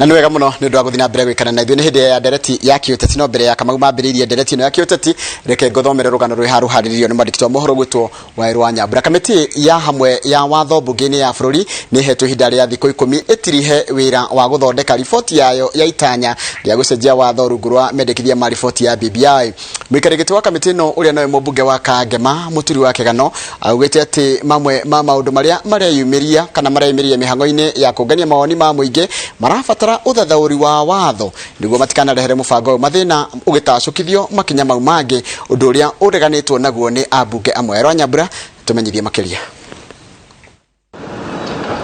Na nĩ wega mũno nĩ ũndũ wa gũthiĩ na mbere gwĩkana na ithuĩ nĩ hĩndĩ ya ndereti ya kĩũteti, no mbere ya Kamau mambĩrĩirie ndereti ĩno ya kĩũteti, reke ngũthomere rũgano rwĩ haruharĩrĩirio nĩ mwandĩki wa mohoro gwĩtwo Waĩrũ wa Nyambura. Kamĩtĩ ya hamwe ya watho mbunge-inĩ ya bũrũri nĩ ĩhetwo ihinda rĩa thikũ 10 ĩtirihe wĩra wa gũthondeka riboti yayo ya itanya rĩa gũcenjia watho rungu rwa mendekithia ma riboti ya BBI. Mũikarĩri gĩtĩ wa kamĩtĩ ĩno ũrĩa nowe mũmbunge wa Kangema Mũturi wa Kĩgano augĩte atĩ mamwe ma maũndũ marĩa mareyumĩria kana mareyumĩria mĩhang'o-inĩ ya kũngania mawoni ma mũingĩ marabatara ũthathaũri wa watho nĩguo matikanarehere mũbango mathĩna ũgĩtacũkithio makinya mau mangĩ, ũndũ ũrĩa ũreganĩtwo naguo nĩ ambunge amwe. Waĩrũ wa Nyambura tũmenyithie makĩria.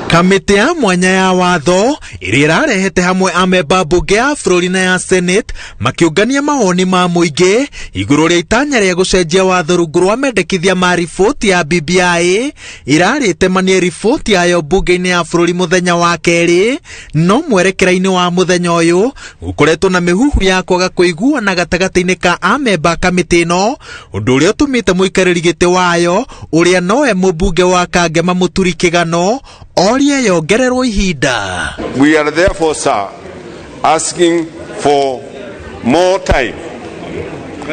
Kamĩtĩ ya mwanya ya watho ĩrĩa ĩrarehete hamwe amemba mbunge ya bũrũri na ya Senate makĩũngania mawoni ma mũingĩ igũrũ rĩa itanya rĩa gũcenjia watho rungu rwa mendekithia ma riboti ya BBI ĩrarĩte manie riboti yayo mbunge-inĩ ya bũrũri mũthenya wa kerĩ, no mwerekera-inĩ wa mũthenya ũyũ gũkoretwo na mĩhuhu ya kwaga kũiguana gatagatĩ-inĩ ka amemba kamĩtĩ ĩno, ũndũ ũrĩa ũtũmĩte mũikarĩri gĩtĩ wayo ũrĩa nowe mũmbunge wa Kangema Mũturi Kĩgano orie yongererwo ihinda. We are therefore, sir, asking for more time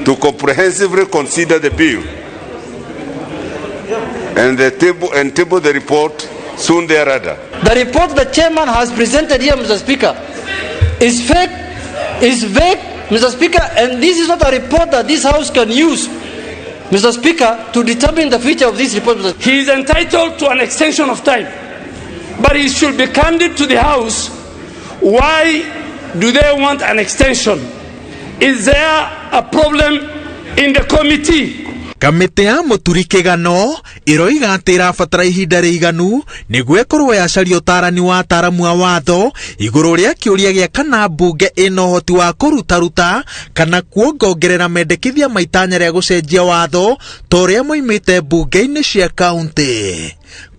to comprehensively consider the bill and table the report soon thereafter. The report the chairman has presented here, Mr. Speaker, is fake, is vague, Mr. Speaker, and this is not a report that this House can use, Mr. Speaker, to determine the future of this report. He is entitled to an extension of time, but he should be candid to the House. Why do they want an extension? Is there a problem in the committee? Kamĩtĩ ya Mũturi Kĩgano ĩroiga atĩ ĩrabatara ihinda rĩiganu nĩguo ĩkorwo yacaria ũtaarani wa ataaramu a watho igũrũ rĩa kĩũria gĩa kana mbunge ĩna ũhoti wa kũrutaruta kana kuongongerera mendekithia ma itanya rĩa gũcenjia watho ta ũrĩa moimĩte mbunge-inĩ cia kaũntĩ.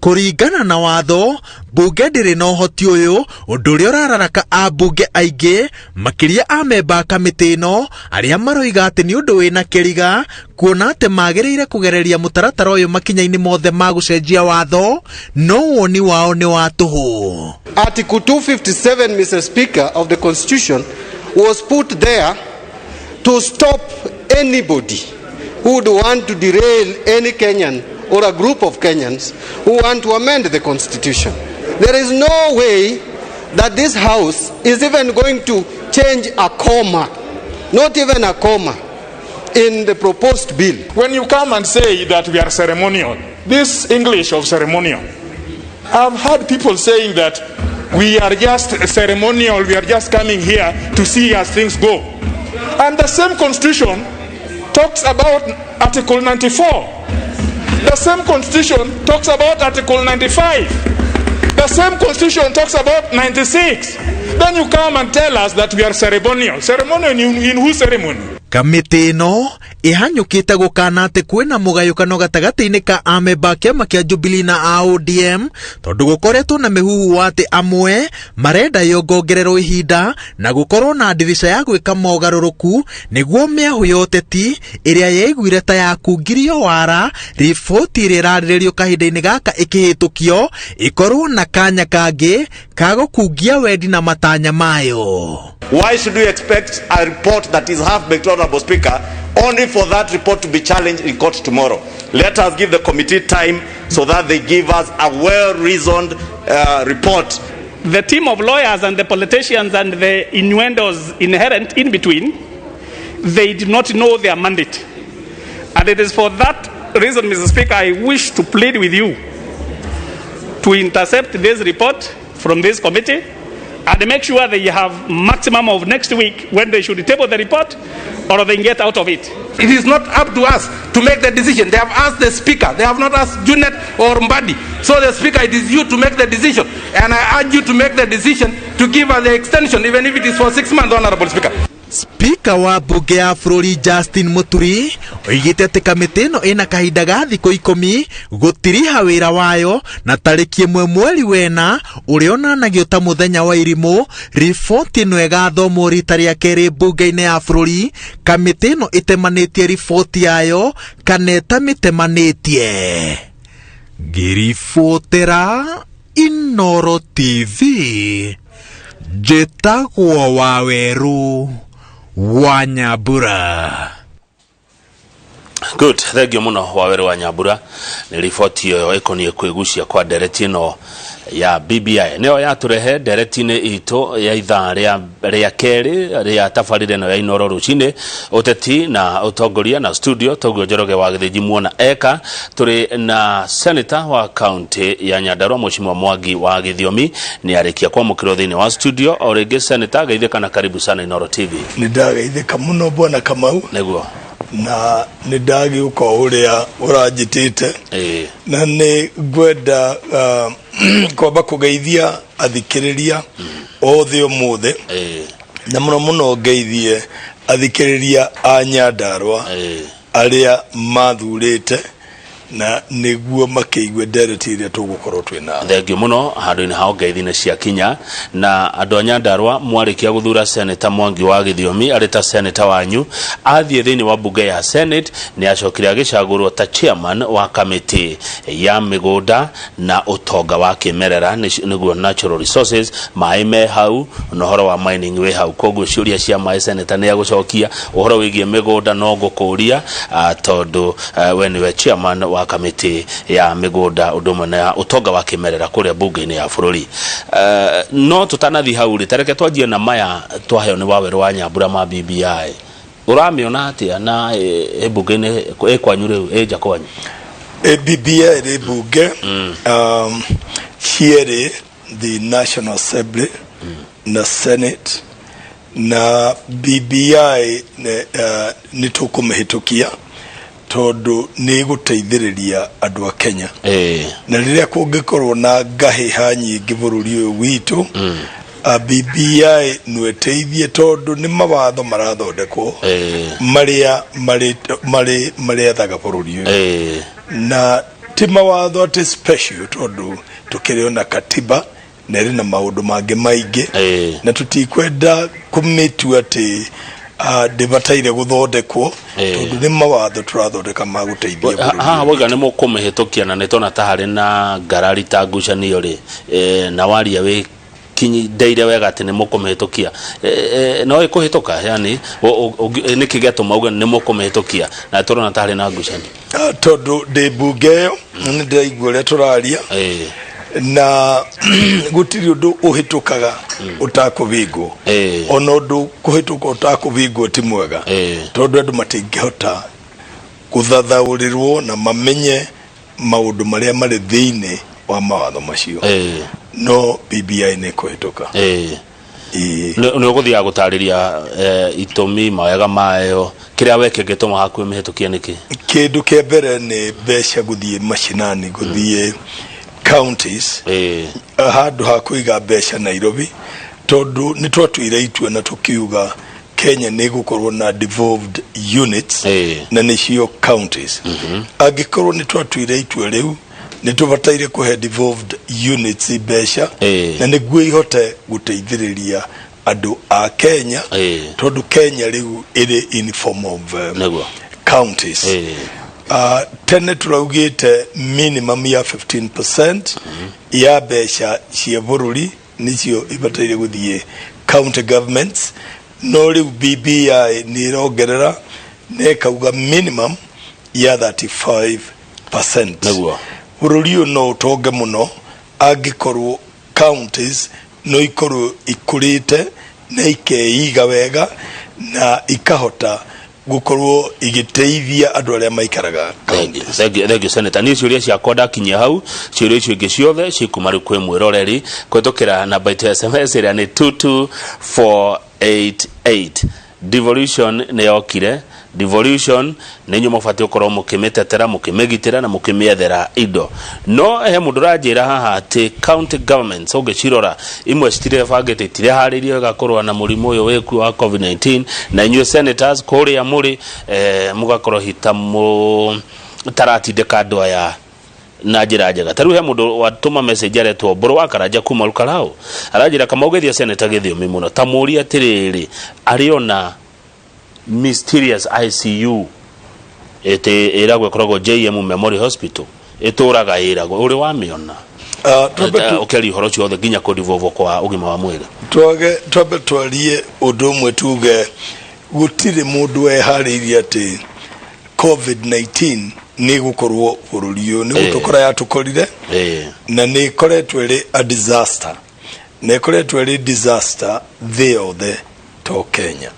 Kũringana na watho, mbunge ndĩrĩ na ũhoti ũyũ, ũndũ ũrĩa ũrararaka ambunge aingĩ makĩria amemba kamĩtĩ ĩno arĩa maroiga atĩ nĩ ũndũ wĩna kĩriga kuona atĩ magĩrĩire kũgereria mũtaratara ũyũ makinya-inĩ mothe ma gũcenjia watho, no woni wao nĩ wa tũhũ. Article 257, Mr. Speaker, of the Constitution was put there to stop anybody who would want to derail any Kenyan or a group of Kenyans who want to amend the Constitution. There is no way that this House is even going to change a comma, not even a comma, in the proposed bill. When you come and say that we are ceremonial, this English of ceremonial, I've heard people saying that we are just ceremonial, we are just coming here to see as things go. And the same Constitution talks about Article 94. The same Constitution talks about Article 95. The same Constitution talks about 96. Then you come and tell us that we are ceremonial. Ceremonial in whose ceremony? Kamĩtĩ ĩno ĩhanyũkĩte gũkana atĩ kwĩna mũgayũkano gatagatĩ-inĩ ka amemba kĩama kĩa Jubilee na a ODM tondũ gũkoretwo na mĩhuhu wa atĩ amwe marenda yongongererwo ihinda na gũkorwo na ndirica ya gwĩka mogarũrũku nĩguo mĩahũ ya ũteti ĩrĩa yaiguire ta yakungirio wara riboti ĩrĩa ĩrarĩrĩrio kahinda-inĩ gaka ĩkĩhĩtũkio ĩkorwo na kanya kangĩ ka gũkungia wendi na matanya mayo. Why should we expect a report that is half-baked, Honorable Speaker, only for that report to be challenged in court tomorrow? Let us give the committee time so that they give us a well-reasoned report. The team of lawyers and the politicians and the innuendos inherent in between, they did not know their mandate. And it is for that reason, Mr. Speaker, I wish to plead with you to intercept this report from this committee and make sure that you have maximum of next week when they should table the report or they get out of it. It is not up to us to make the decision. They have asked the Speaker. They have not asked Junet or Mbadi. So the Speaker, it is you to make the decision. And I urge you to make the decision to give us the extension, even if it is for 6 months, Honorable Speaker. Speaker wa bunge ya bũrũri Justin Mũturi oigĩte atĩ kamĩtĩ ĩno ĩna kahinda ga thikũ 10 gũtiriha wĩra wayo na tarĩki 1 mweri wena ũrĩa onanagio ta mũthenya wa irimũ. Riboti ĩno ĩgathomwo rita rĩa kerĩ bunge-inĩ ya bũrũri, kamĩtĩ ĩno ĩtemanĩtie riboti yayo kana ĩtamĩtemanĩtie. Ngĩribotera Inoro TV, njĩtagwo Waweru wa Nyambura. Good, thank you muno Waweru wa Nyambura. Ni riboti yo ikonie kwigucia kwa ndereti ino ya BBI. Neo yaturehe ndereti-inĩ itũ ya ithaa rĩa keri rĩa tabarĩra ĩno ya Inoro Rucini, ũteti na ũtongoria na studio. Toguo Njoroge wa Gĩthĩnji muona eka. Tũrĩ na seneta wa county ya Nyandarua Mheshimiwa Mwangi wa Gĩthiomi ni arĩkia kwamũkĩrwo thĩinĩ wa studio. O rĩngĩ seneta, geithĩka na karibu sana Inoro TV. Nĩndageithĩka mũno bwana Kamau. Nĩguo na nĩndagĩũka ũrĩa ũranjĩtĩte na nĩ ngwenda kwamba kũgeithia athikĩrĩria othe ũmũthĩ na mũno mũno ngeithie athikĩrĩria a Nyandarua arĩa mathurĩte na nĩguo makĩigue ndereti ĩrĩa tũgũkorwo twĩna. Thengio mũno handũ-inĩ hao ngeithi-inĩ cia kinya na andũ a Nyandarua mwarĩkia gũthura seneta Mwangi wa Gĩthiomi arĩ ta seneta wanyu athiĩ thĩinĩ wa bunge ya Senate nĩ acokire agĩcagũrwo ta chairman wa kamĩtĩ ya mĩgũnda na ũtonga wa kĩmerera nĩguo natural resources. Maĩ me hau na ũhoro wa mining wĩ hau, koguo ciũria cia maĩ seneta nĩ agũcokia. Ũhoro wĩgiĩ mĩgũnda no ngũkũria tondũ we nĩwe chairman wa kamĩtĩ ya mĩgũnda ũndũ ũmwe na ũtonga wa kĩmerera kũrĩa bunge-inĩ ya bũrũri. No tũtanathi hau rĩ, tareke twanjie na maya twaheo nĩ Waweru wa Nyambura ma BBI. Ũramĩona atĩa na bunge-inĩ kwanyu rĩu nja kwanyu? BBI ĩrĩ bunge cierĩ, the National Assembly na Senate, na BBI nĩ tũkũmĩhĩtũkia tondũ nĩ gũteithĩrĩria andũ a Kenya. Na rĩrĩa kũngĩkorwo na ngahĩha nyingĩ bũrũri ũyũ witũ, BBI nĩ ĩteithie tondũ nĩ mawatho marathondekwo marĩa marethaga bũrũri ũyũ, na ti mawatho atĩ special tondũ tũkĩrĩ na katiba na ĩrĩ na maũndũ mangĩ maingĩ na tũtikwenda kũmĩtua atĩ ndĩbataire gũthondekwo tondũ nĩ mawatho tũrathondeka ma gũteithia bũrũri. Haha waiga nĩ mũkũmĩhĩtũkia na nĩ tona ta harĩ na ngarari ta ngucanio rĩ, na waria wĩ kinyideire wega atĩ nĩ mũkũmĩhĩtũkia. No ĩkũhĩtũka, yani nĩ kĩgetũma uga nĩ mũkũmĩhĩtũkia na tũrona ta harĩ na ngucanio? Tondũ ndĩ bunge ĩyo nĩ ndĩraigua ũrĩa tũraria na gũtirĩ ũndũ ũhĩtũkaga ũtakũbingwo. Ona ũndũ kũhĩtũka ũtakũbingwo ti mwega tondũ andũ matingĩhota gũthathaũrĩrwo na mamenye maũndũ marĩa marĩ thĩinĩ wa mawatho macio. No BBI nĩ kũhĩtũka. Nĩ ũgũthiaga gũtarĩria itũmi mawega mayo, kĩrĩa weke gĩtũma hakuhĩ mĩhĩtũkia nĩkĩ? Kĩndũ kĩa mbere nĩ mbeca gũthiĩ mashinani, gũthiĩ counties handũ ha kũiga mbeca Nairobi, tondũ nĩ twatuire itua na tũkiuga Kenya nĩ gũkorwo na devolved units na nĩcio counties. Angĩkorwo nĩ twatuire itua rĩu nĩ tũbataire kũhe devolved units mbeca na nĩguo ihote gũteithĩrĩria andũ a Kenya tondũ Kenya rĩu ĩrĩ in form of counties. Tene turaugĩte minimum ya 15% ya mbeca cia bũrũri nĩcio ibataire gũthiĩ county governments, no rĩu BBI nĩ ĩrongerera na ĩkauga minimum ya 35%. Bũrũri ũyũ no ũtonge mũno angĩkorwo counties no ikorwo ikũrĩte na ikeiga wega na ikahota gukorwo igiteithia andũ arĩa maikaraga. Thank you Senator. Ni ciũria ciakwa ndakinyia hau, ciũria icio ingĩ ciothe cikuma rĩ kwĩ mwĩroreri kũhĩtũkĩra namba itũ ya SMS ĩrĩa nĩ 22488. Devolution nĩ yokire. Devolution nĩ nyuo mũbatiĩ gũkorwo mũkĩmĩtetera, mũkĩmĩgitĩra na mũkĩmĩethera indo. No he mũndũ ũranjĩra haha atĩ county governments ũngĩcirora imwe citirebangĩte, itireharĩirie wega kũrũa na mũrimũ ũyũ wĩkuo wa COVID-19, na inyuĩ senators kũrĩa mũrĩ mũgakorwo hita taratindĩka andũ aya na njĩra njega. Tarĩu he mũndũ watũma message aretwo Mbũrũ wa Karanja kuma Lukarau aranjĩra Kamau geithia Seneta Gĩthiomi mũno, ta mũria atĩrĩrĩ, ariona mysterious ICU ĩragwo ĩkoragwo JM Memorial Hospital ĩtũraga ĩragwo, ũrĩ wamĩona? ukeli horo cio nginya kudivovo kwa ugima wa mwili twabe twarie undu umwe tuge gutire mundu ehariria ati COVID-19 ni gukorwo bũrũri ũyũ ni gutukora yatukorire na ni koretwo ri a disaster ne koretwo ri disaster the to Kenya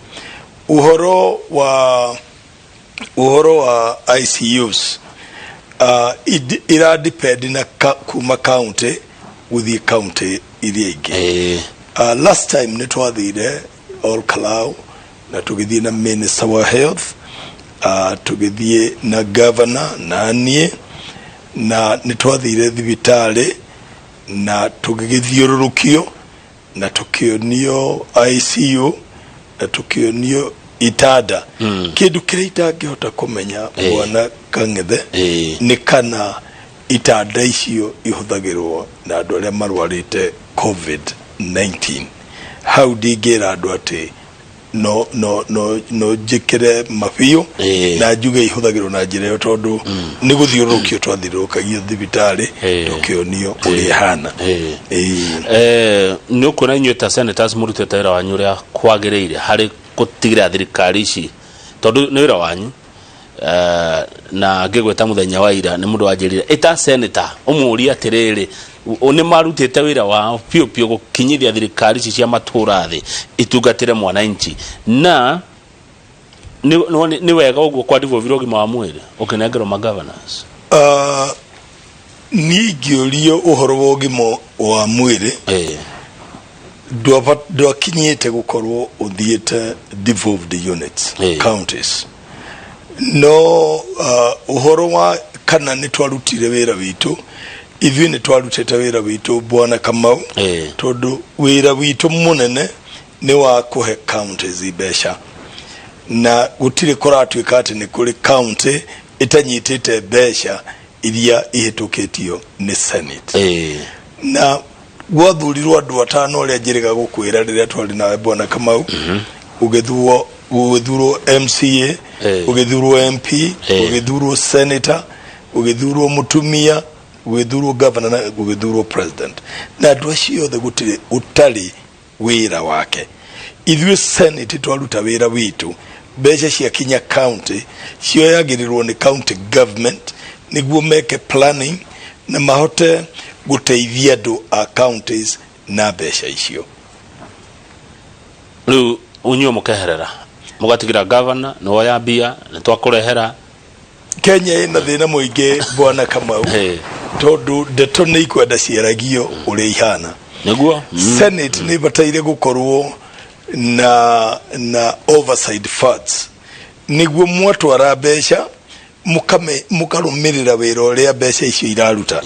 uhoro wa ICUs ira depend na kuma county with county iria ingi last time ni twathire all Kalau na tugithie na minister wa health tugithie na governor na nie na nitwathire thibitari na tugigithiururukio na tukionio ICU na tukionio itada kindu kiria itangihota kumenya bwana Kang'ethe ni kana itada icio ihuthagirwo na andu aria marwarite COVID-19 how dingira andu ati no jikire mafio na njuge ihuthagirwo na njira yo tondu ni guthiurukio twathirukagia thibitari tukionio uri hana ni ukuna inyu ta senators murutete wira wanyu ria kwagiriire hari gutigira thirikari ici tondu ni wira wanyu na ngigweta muthenya wa ira ni mundu wanjirire eta senator umuria atiriri one marutete wira wa pio gukinyithia thirikari ici cia matura thi itungatire mwananchi na ni wega uguo kwa divoviru ugima wa mwili ukinengero ma governors ni ngiorio uhoro wa ugima wa mwili ndwakinyite gukorwo uthiete devolved units counties no uhoro wa kana ni twarutire wira witu ithuĩ nĩ twarutĩte wĩra witũ bwana Kamau tondu wĩra witũ munene nĩ wa kũhe counties mbeca na gũtirĩ kũratuĩka atĩ nĩ kũrĩ county ĩtanyitĩte mbeca iria ihĩtũkĩtio nĩ Senate na gwathurirwo andũ atano arĩa njĩrĩga gũkwĩra rĩrĩa twarĩ nawe bwana Kamau ũgĩthurwo MCA ũgĩthurwo MP ũgĩthurwo senator ũgĩthurwo mutumia gwithurwo governor na gwithurwo president na andu acio othe gutire utari wira wake ithuĩ senate twaruta wira witu mbeca cia kinya county cioyagirirwo ni county government niguo meke planning na mahote guteithia andu a counties na mbeca icio riu unyo mukeherera mugatigira governor no oya bia na twakurehera Kenya ina thina muingi bwana Kamau tondu ndeto ni ikwenda ciaragio uri ihana niguo Senate ni bataire gukorwo na oversight funds niguo mwatwara mbeca mukarumirira wira uria mbeca icio iraruta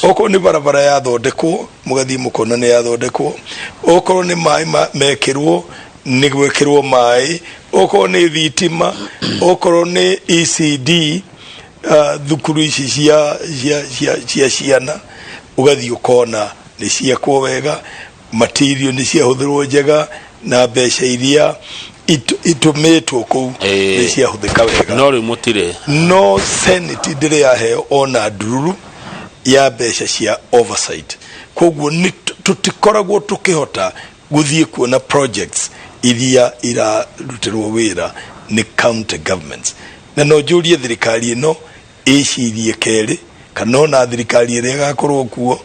oko ni barabara yathondekwo mugathii mukona ni yathondekwo oko ni mai mekirwo ni gwekirwo mai oko ni thitima oko ni ECD thukuru ici cia ciana ugathii ukona ni ciakwo wega material ni ciahuthirwo njega na mbeca iria itumitwo ku ni ciahuthika wega no rimutire no Senate ndire yaheo ona ndururu ya mbeca cia oversight koguo ni tutikoragwo tukihota guthii kuona projects iria irarutirwo wira ni county governments na no jurie thirikari ino icirie keri kana na thirikari iria gakorwo kuo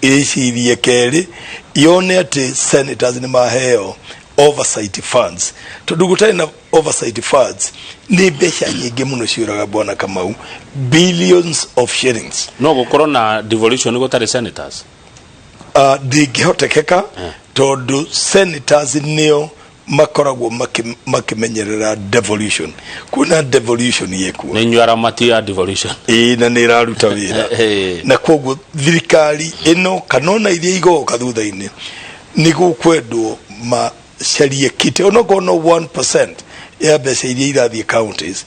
icirie keri yone ati senators ni maheo oversight funds tondu gutari na oversight funds ni mbeca nyingi muno ciuraga bwana Kamau billions of shillings no gukorwo na devolution gutari senators ndingĩhotekeka tondu senators nio makoragwo makimenyerera devolution kuna devolution yekuo ni nyara matia devolution na ni raruta wira na koguo thirikari ino kanona iria igoka thutha-ini ni gukwendwo macarie kite onokorwo 1% ya mbeca iria irathie counties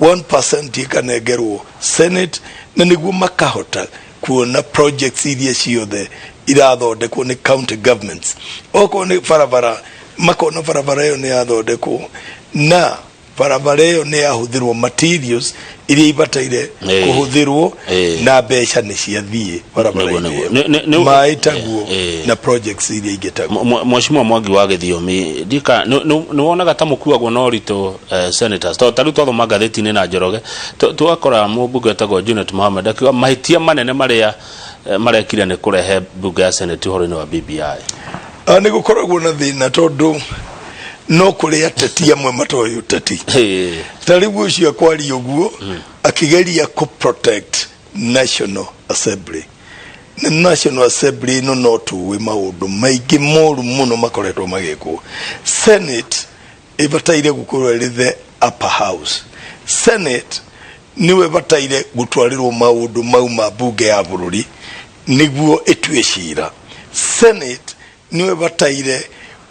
1% ikanengerwo Senate na niguo makahota kuona projects iria ciothe irathondekwo ni county governments okorwo ni barabara makona barabara yo ni yathondekwo na barabara ĩyo nĩ yahũthĩrwo materials iria ibataire kũhũthĩrwo na mbeca nĩ ciathiĩ barabara-inĩ maĩ taguo na projects iria ingĩtaguo. Mheshimiwa Mwangi wa Gĩthiomi, ndika nĩ wonaga ta mũkuagwo na ũritũ senators to tarĩ twathoma ngathĩti-inĩ na Njoroge twakora mũmbunge wetagwo Junet Mohamed akiuga mahĩtia manene marĩa marekire nĩ kũrehe mbunge ya Senate ũhoro-inĩ wa BBI. Nĩ gũkoragwo na thĩna tondũ no kũrĩ ateti amwe matoĩ ũteti. Ta rĩu ũcio akwari ũguo akĩgeria protect National Assembly. National Assembly no tũĩ maũndũ maingĩ moru mũno makoretwo magĩkwo. Senate ĩbataire gũkorwo ĩrĩ the upper house. Senate niwe bataire gũtwarĩrwo maũndũ mau ma mbunge ya bũrũri nĩguo ĩtue cira. Senate niwe bataire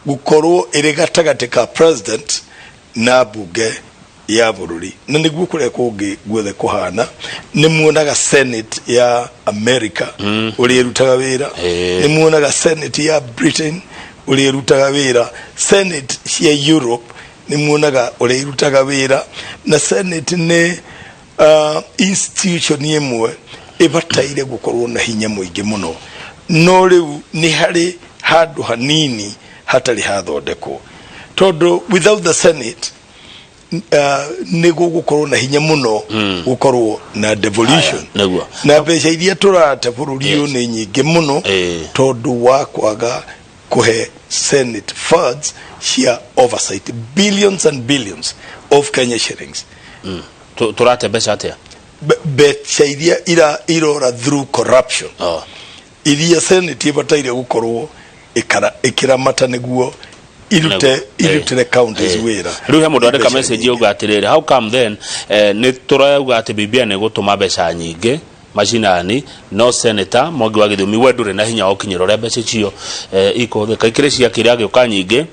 gukorwo ĩrĩ gatagatĩ ka president na mbunge ya bũrũri, na nĩguo kũrĩa kũngĩ guothe kũhana. Nĩ muonaga Senate ya America ũrĩa ĩrutaga wĩra, nĩ muonaga Senate ya Britain ũrĩa ĩrutaga wĩra, Senate cia Europe nĩ muonaga ũrĩa ĩrutaga wĩra, na Senate nĩ institution ĩmwe ĩbataire gũkorwo na hinya mũingĩ mũno. No rĩu nĩ harĩ handũ hanini hatari hathondekwo tondu without the Senate nĩ gũgũkorwo na hinya mũno gũkorwo na devolution na mbeca iria tũrate bũrũri ũyũ nĩ nyingĩ mũno tondu wa kwaga kũhe Senate funds cia oversight, billions and billions of Kenya shillings. Tũrate mbeca atĩa? Mbeca iria irora through corruption iria Senate ibataire gũkorwo ikiramata nĩguo irutire counties wĩra. Rĩu he mũndũ andĩka message yoga atĩrĩrĩ, how come then nĩ tũrauga atĩ BBI nĩ gũtũma mbeca nyingĩ macinani no Seneta Mwangi wa Gĩthiomi we ndũrĩ na hinya wa gũkinyĩra ũrĩa mbeca icio ikũhũthĩka ikĩrĩ cia kĩrĩa gĩũka nyingĩ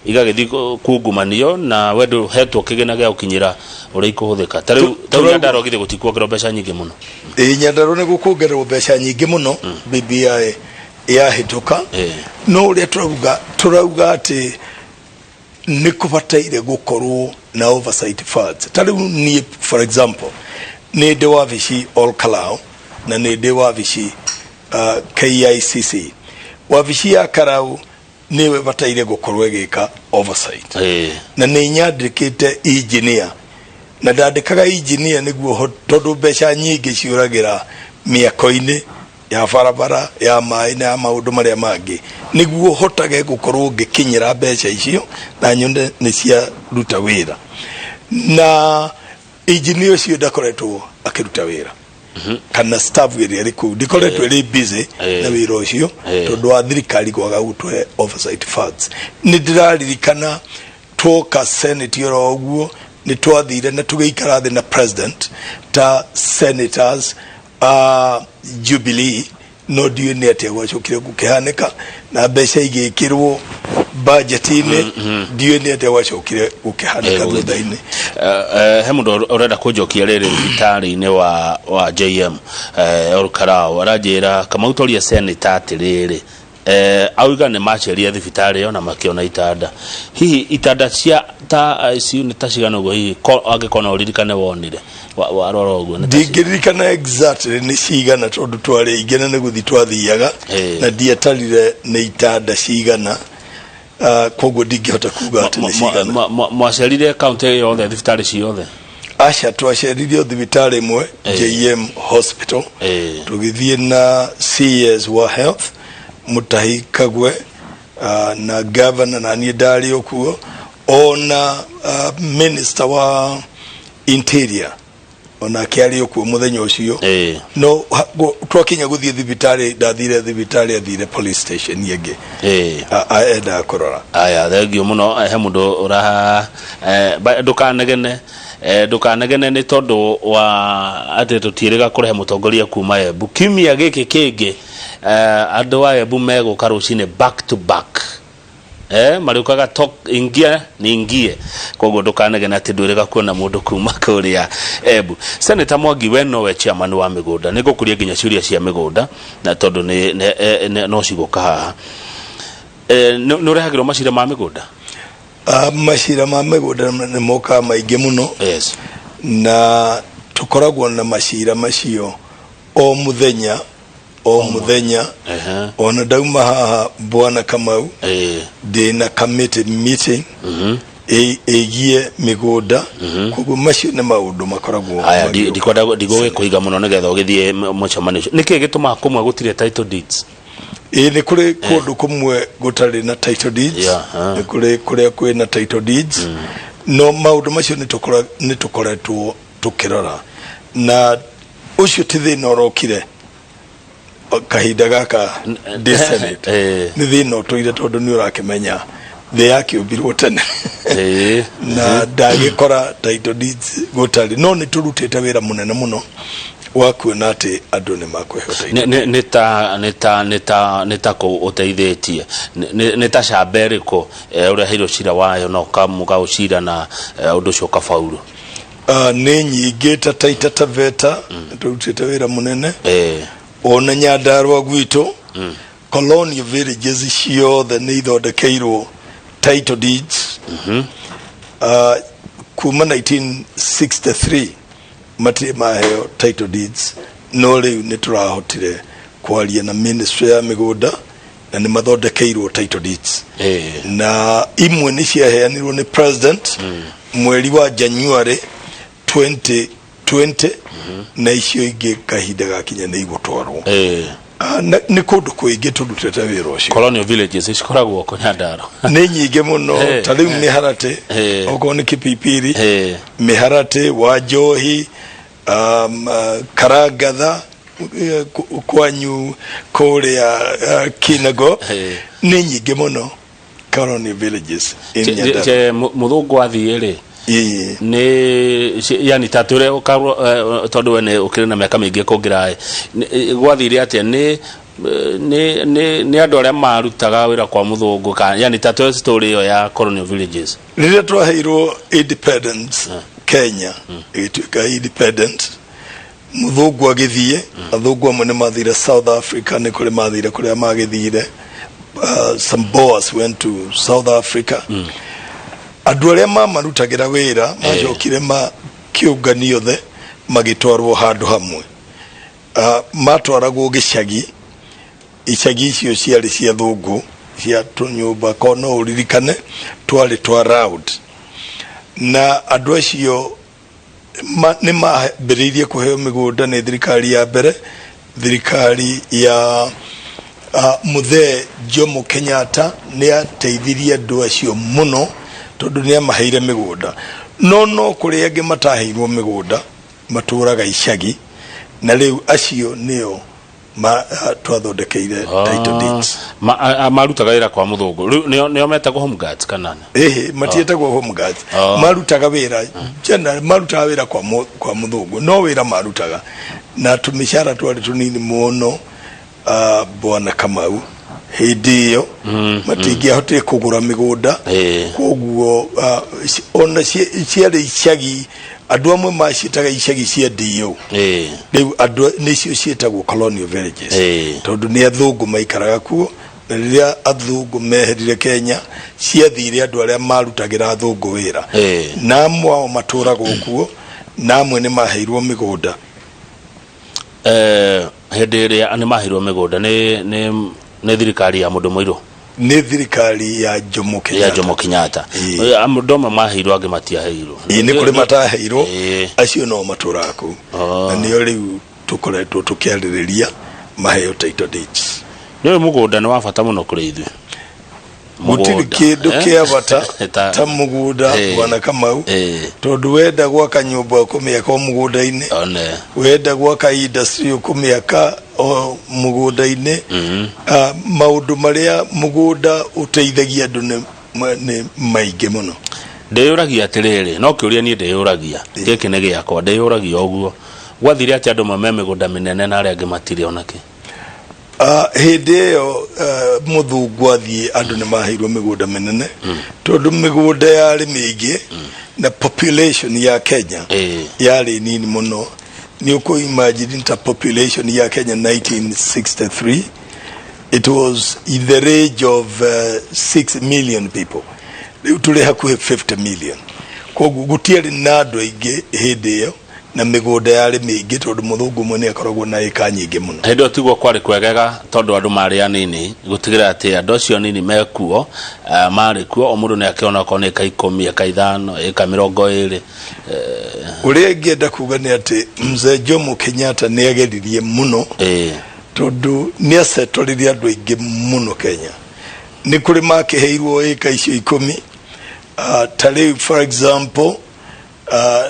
igagĩthiĩ kungumanio na we ndũhetwo kĩgĩna gĩa gũkinyĩra ũrĩa ikũhũthĩka. Ta rĩu Nyandarua githĩ gũtikuongererwo mbeca nyingĩ mũno? Nyandarua nĩ gũkuongererwo mbeca nyingĩ mũno BBI yahĩtũka, no ũrĩa tũrauga atĩ nĩ kũbataire gũkorwo na oversight funds. Ta rĩu niĩ for example nĩ ndĩ wabici All Kalau na nĩ ndĩ wabici KICC. Wabici ya Karau niwe bataire gũkorwo ĩgĩka oversight, na nĩ nyandĩkĩte engineer na ndandĩkaga engineer nĩguo tondũ mbeca nyingĩ ciũragĩra mĩako-inĩ ya barabara ya maĩ na ya maũndũ marĩa mangĩ nĩguo hotage gũkorwo ngĩkinyĩra mbeca icio na nyone nĩ cia ruta wĩra, na engineer ũcio ndakoretwo akĩruta wĩra kana staff ĩrĩa ĩrĩ kũu ndĩkoretwo ĩrĩ busy na wĩra ũcio tondũ wa thirikari kwaga gũtũhe oversight funds. Nĩ ndĩraririkana twoka Senate oro ũguo nĩ twathire na tũgĩikara thĩ na president ta senators Jubilee no ndiũ nĩ atĩa gwacokire gũkĩhanĩka na mbeca igĩkĩrwo budget-inĩ ndiũ nĩ atĩa gwacokire gũkĩhanĩka thutha-inĩ. He mũndũ ũrenda kũnjokia rĩrĩ thibitarĩ-inĩ wa JM Olkarao aranjĩra Kamau toria Seneta atĩrĩrĩ auga nĩ maceria thibitarĩ ĩyo na makĩona itanda. Hihi itanda cia ta ICU nĩ ta cigana ũguo hihi angĩkorwo ũririkane wonire warora ũguo? Ndingĩririkana exactly nĩ cigana tondũ twarĩ aingĩ na nĩ gũthiĩ twathiaga na ndiatarire nĩ itanda cigana, koguo ndingĩhota kuga atĩ nĩ cigana. Mwacerire kaunti yothe thibitarĩ ciothe? Aca twaceririe thibitarĩ ĩmwe JM Hospital, tũgĩthiĩ na CS wa health Mutahi Kagwe na governor na niĩ ndarĩ okuo ona minister wa interior ona kĩarĩ okuo mũthenya ũcio. No twakinya gũthiĩ thibitarĩ ndathire thibitarĩ athire police station yenge enda kũrora. Aya thengio mũno he mũndũ ũraha ndũkanegene nĩ tondũ wa atĩ tũtiĩrĩga kũrehe mũtongoria kuma Embu kiumia gĩkĩ kĩngĩ. Andũ a Embu megũka rũcinĩ back to back marĩũkaga ingie koguo ndũkanegene atĩ ndwĩrĩga kuona mũndũ kuma kũrĩa Embu. Seneta Mwangi we nowe chairman wa mĩgũnda, nĩ ngũkũria nginya ciũria cia mĩgũnda na tondũ no cigũka haha. Nĩ ũrehagĩrwo macira ma mĩgũnda? Macira ma mĩgũnda nĩ moka maingĩ mũno. Yes. Na tukoragwo na macira macio o muthenya ona dauma haha Bwana Kamau ndina committee meeting egie mĩgũnda koguo macio nĩ maũndũ makoragwo aya ndikwenda kuiga mũno nĩgetha ũgĩthiĩ mũcemanio nĩkĩ gĩtũmaga kũmwe gũtirĩ title deeds nĩ kũrĩ kũndũ kũmwe gũtarĩ na title deeds nĩ kũrĩ kũrĩa kwĩ na title deeds no maũndũ macio nĩ tũkoretwo tukirora na ucio ti thina urokire kahinda gaka Senate ni thina utoire tondu ni urakimenya the yakiumbirwo tene na ndagikora title deeds gutari no ni turutite wira munene muno wa kuona ati andu ni makwehota nita ko uteithĩtie nita camberiko uria hiro cira wayo no kamuga ucira na undu cio kafaulu nĩ nyingĩ ta Taita Taveta turutite wira munene ona Nyandarua gwitũ colonial villages ciothe nĩ ithondekeirwo title deeds kuma 1963 matirĩ maheo title deeds no rĩu nĩ tũrahotire kwaria na ministry ya mĩgũnda na nĩ mathondekeirwo title deeds na imwe nĩ ciaheanirwo nĩ president mweri wa January 2020 na icio ingĩ kahinda gakinya nĩ igũtwarwo nĩ kũndũ kũingĩ tũrutĩte wĩra ũcio colonial villages cikoragwo ko Nyandarua nĩ nyingĩ mũno ta rĩu mĩharatĩ okorwo nĩ Kipipiri mĩharatĩ wa Njohi Karangatha kwanyu kũrĩa Kinago nĩ nyingĩ mũno colonial villages mũthũngũ athiĩ ni yani tature ukarwo tondu we ukire na miaka mingi kungira gwathire atia ni andu aria marutaga wira kwa muthungu yani tature story yo ya colonial villages rire twaheirwo independence Kenya ituika independent muthungu agithie athungu amwe ni mathire South Africa ni kuri mathire kuria magithire some Boers went to South Africa andu aria marutagira wira majokire kiunganio the magitwarwo handu hamwe matwaragwo gicagi icio ciari cia thungu cia tunyumba kono uririkane twari twa round na andu acio ni mambiriirie kuheo migunda ni thirikari ya mbere thirikari ya Muthe Jomo Kenyatta ni ateithirie andu acio muno tondu ni amaheire migunda no kuri ange mataheirwo migunda maturaga icagi na riu acio nio twathondekeire title deeds marutaga wira kwa muthungu nio metagwo home guards kana matietagwo home guards marutaga wira jena marutaga wira kwa muthungu no wira marutaga na tumishara twari tunini muno Bwana Kamau hindi iyo matingĩahotire kũgũra mĩgũnda koguo ona ciarĩ icagi andũ amwe macitaga icagi cia DO rĩu andũ nĩcio ciĩtagwo colonial villages tondũ nĩ athũngũ maikaraga kuo na rĩrĩa athũngũ meherire Kenya ciathire andũ arĩa marutagĩra athũngũ wĩra na amwe ao matũragwo kuo na amwe nĩ maheirwo mĩgũnda hĩndĩ ĩrĩa nĩ maheirwo mĩgũnda nĩ thirikari ya mundu muiru ni thirikari ya Jomo Kenyatta amudoma maheirwo ange matiaheirwo ni kuri mataheirwo acio no maturaga ku na nio riu tukoretwo tukiaririria maheo title deeds ni mugunda ni wa bata muno kuri ithuĩ gutiri kindu kia bata ta mugunda Bwana Kamau tondu wenda gwaka nyumba kumiaka o mugunda-ini wenda gwaka industry kumiaka o mugunda-ini maundu maria mugunda uteithagia andu ni maingi muno ndeyuragia atiriri no kiuria ni ndeyuragia giki ni giakwa ndeyuragia oguo gwathire ati andu mame migunda minene na aria angi matire onake hindi iyo muthungu athie andu ni maheirwo migunda minene tondu migunda yari mingi na population ya Kenya yari nini muno ni uko imagine ta population ya Kenya 1963 it was in the range of 6 million people riu tuli hakuhe 50 million koguo gutiari na andu aingi hindi iyo na migunda yari mingi tondu muthungu mwe akoragwo na eka nyingi muno hindi otigwo kwari kwegega tondu andu mari anini gutigira ati andu acio nini mekuo mari kuo omundu ne akiona ko ne ka 10 eka 5 eka 20 uria ngienda kuga ni ati mzee Jomo Kenyatta ni ageririe muno tondu ni asetoririe andu aingi muno Kenya ni kuri makiheirwo eka icio 10 tari for example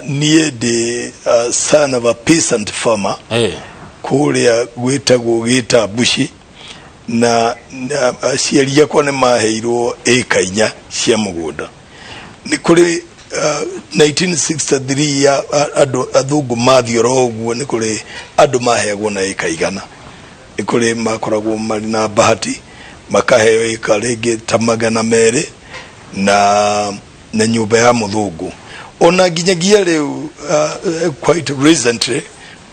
near the son of a peasant farmer kuria gwitagwo gita bushi na aciaria kwa ne maheirwo eka 4 cia mugunda ni kuri 1963 ya athungu mathioro uguo ni kuri andu maheagwo na eka 100 ni kuri makoragwo mari na bahati makaheo eka ringi ta 200 na nyumba ya muthungu ona ginyagia riu quite recently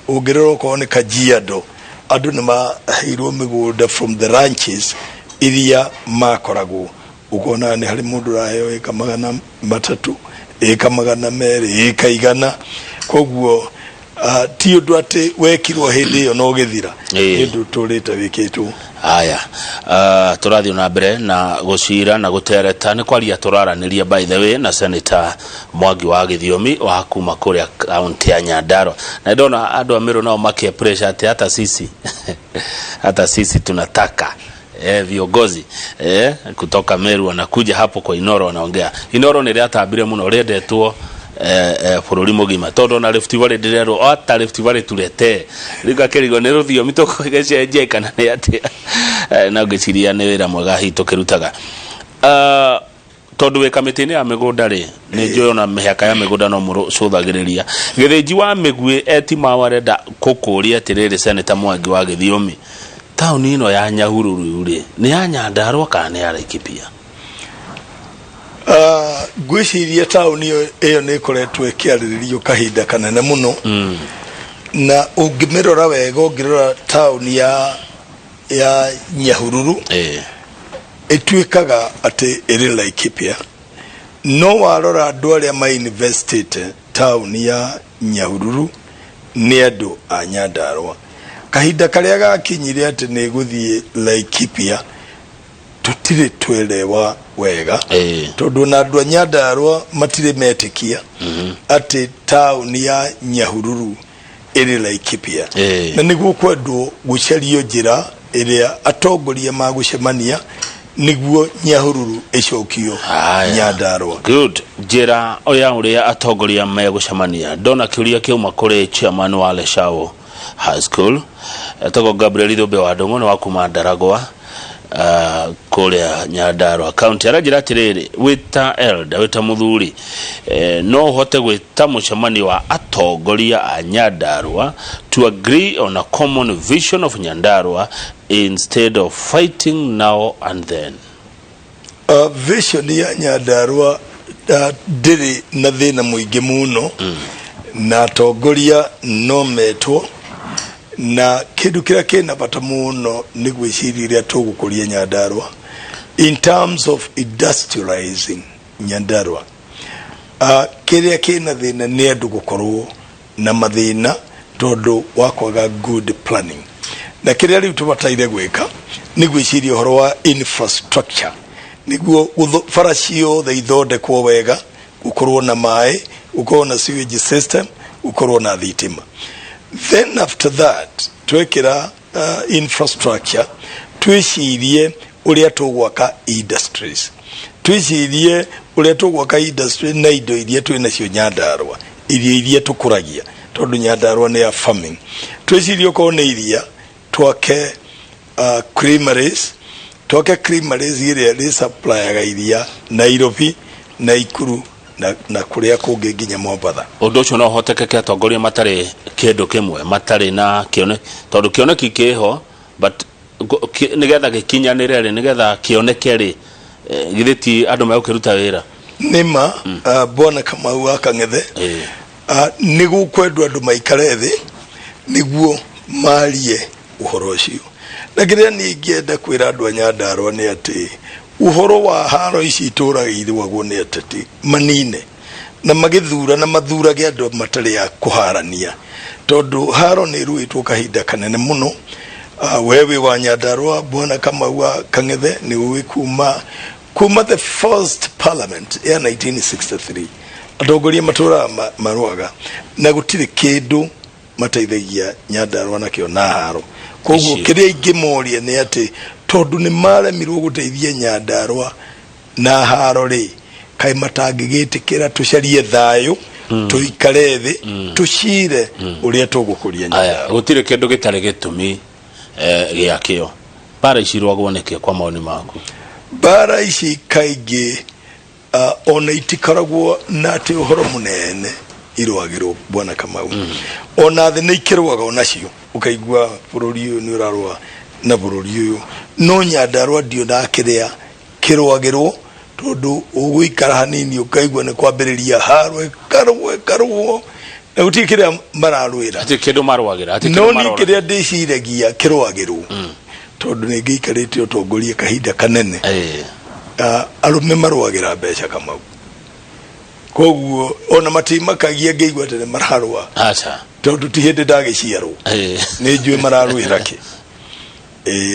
ugiroro ko ne Kajiado andu ni maheirwo migunda from the ranches iria makoragwo ukona ni hari mundu raheo eka 300 eka 200 eka 100 koguo ti undu ati wekirwo hindi iyo no githira hindu turite wikitwo aya turathio na mbere na gucira na gutereta ni kwaria turaraniria by the way na Seneta Mwangi wa Gĩthiomi wa kuma kuria county ya Nyandarua na ndona andu amiru nao makie pressure ati hata sisi tunataka viongozi kutoka Meru wanakuja hapo kwa Inoro wanaongea Inoro ni riatambire muno riendetwo Bũrũri mugima tondu na Rift Valley ndirero ata Rift Valley turete riga kirigo ni ruthiomi tukugecenje kana ni ati na ngiciria ni wira mwega hitu kirutaga tondu we kamitini ya migunda ri ni njoyo na mihaka ya migunda no murucuthagiriria githinji wa migwi etima warenda kukuria atiriri Seneta Mwangi wa Gĩthiomi tauni ino ya Nyahururu ri ni ya Nyandarua kana ni ya Laikipia gwiciria tauni iyo ni koretwe kiariririo kahinda kanene muno na ungimirora wega ungirora tauni ya Nyahururu etwikaga ati iri Laikipia no warora andu aria ma invested tauni ya Nyahururu ni andu a Nyandarua kahinda karia gakinyire ati ni guthie Laikipia tutire twelewa wega tondu na andu a Nyandarua matire metikia ati tauni ya Nyahururu iri Laikipia na niguo kwendu gucario njira iria atongoria magucemania niguo Nyahururu icokio Nyandarua good njira oya uria atongoria megucemania ndona kiuria kiuma kuri chairman wa Leshao High School etogo Gabriel Dobe wa Ndongo ni wa kuma Ndaragwa kuria Nyandarua county arajira atiriri wita elder wita muthuri no hote gwita mucemani wa atongoria a Nyandarua to agree on a common vision of Nyandarua instead of fighting now and then vision ya Nyandarua ndiri na thina muingi muno na atongoria no metwo na kindu kira kina bata muno ni gwiciriria tugukuria Nyandarua in terms of industrializing Nyandarua kiria kina thina ni andu gukorwo na mathina tondu wakwaga good planning na kiria riu tubataire gwika ni gwiciria horo wa infrastructure niguo faracio theithondekwo wega gukorwo na mai gukorwo na sewage system gukorwo na thitima. Then after that twekira infrastructure twicirie uria tugwaka industries twicirie uria tugwaka industry na indo iria twina cio Nyandarua iria tukuragia tondu Nyandarua ni ya farming twicirie ko ne iria twake creameries iria ri supply ga iria Nairobi na Ikuru na kuria kungi nginya Mombasa undu ucio no hotekeke atongoria matari kindu kimwe matari na kione tondu kioneki kiho but nigetha gikinyanire ri nigetha kioneke ri githiti andu megukiruta wira nima bona Kamau akang'ethe nigukwendu andu maikare thi niguo marie uhoro ucio na kiria ningienda kwira andu a Nyandarua ni ati uhoro wa haro ici ituragirwo nĩ ateti manine na magithura na mathurage andu matari ya kuharania tondu haro ni ruitwo kahinda kanene muno. Wewe wa Nyandarua bwana kama wa Kang'ethe ni uwi kuma the first parliament ya 1963 atongoria matura marwaga na gutire kindu mateithagia Nyandarua na kio na haro. Koguo kiria ingimoria ni ati tondu ni maremirwo guteithia Nyandarua na haro ri kai matangigitikira tucarie thayo tuikare thi tucire uria tugukuria Nyandarua. Gutire kindu gitare gitumi giakio bara ici rwagwoneke kwa maoni maku. Bara ici kaingi ona itikaragwo na ati uhoro munene irwagirwo bwana Kamau. Ona thi nikirwaga onacio ukaigua bururi uyu ni urarwa na bururi uyu no Nyandarua ndio ndakiria kirwagirwo tondu uguikara hanini ukaigua ni kwambiriria harwe karwo na gutikiria mararwira ati kindu marwagira ati no nikiria ndiciragia kirwagirwo tondu ni ngiikarite utongoria kahinda kanene arume marwagira mbeca Kamau. Koguo ona matimakagia ngeigua tene mararwa acha tondu ti hindi ndagiciarwo ni njui mararwira ki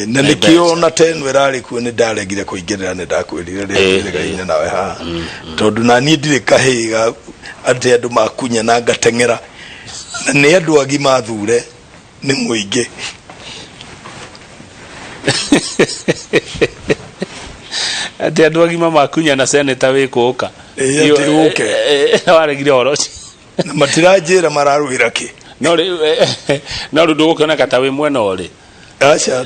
na nikio na tenwe rari ku ni ndaregire kuingirira ni ndakwirire ri nawe ha tondu na ni ndire kahiga ati andu makunya na ngatengera na ni andu agima thure ni muingi ati andu agima makunya na seneta wikuka waregire oroci na matirajira mararwira ki no ndu ukona katawe mwena ori acha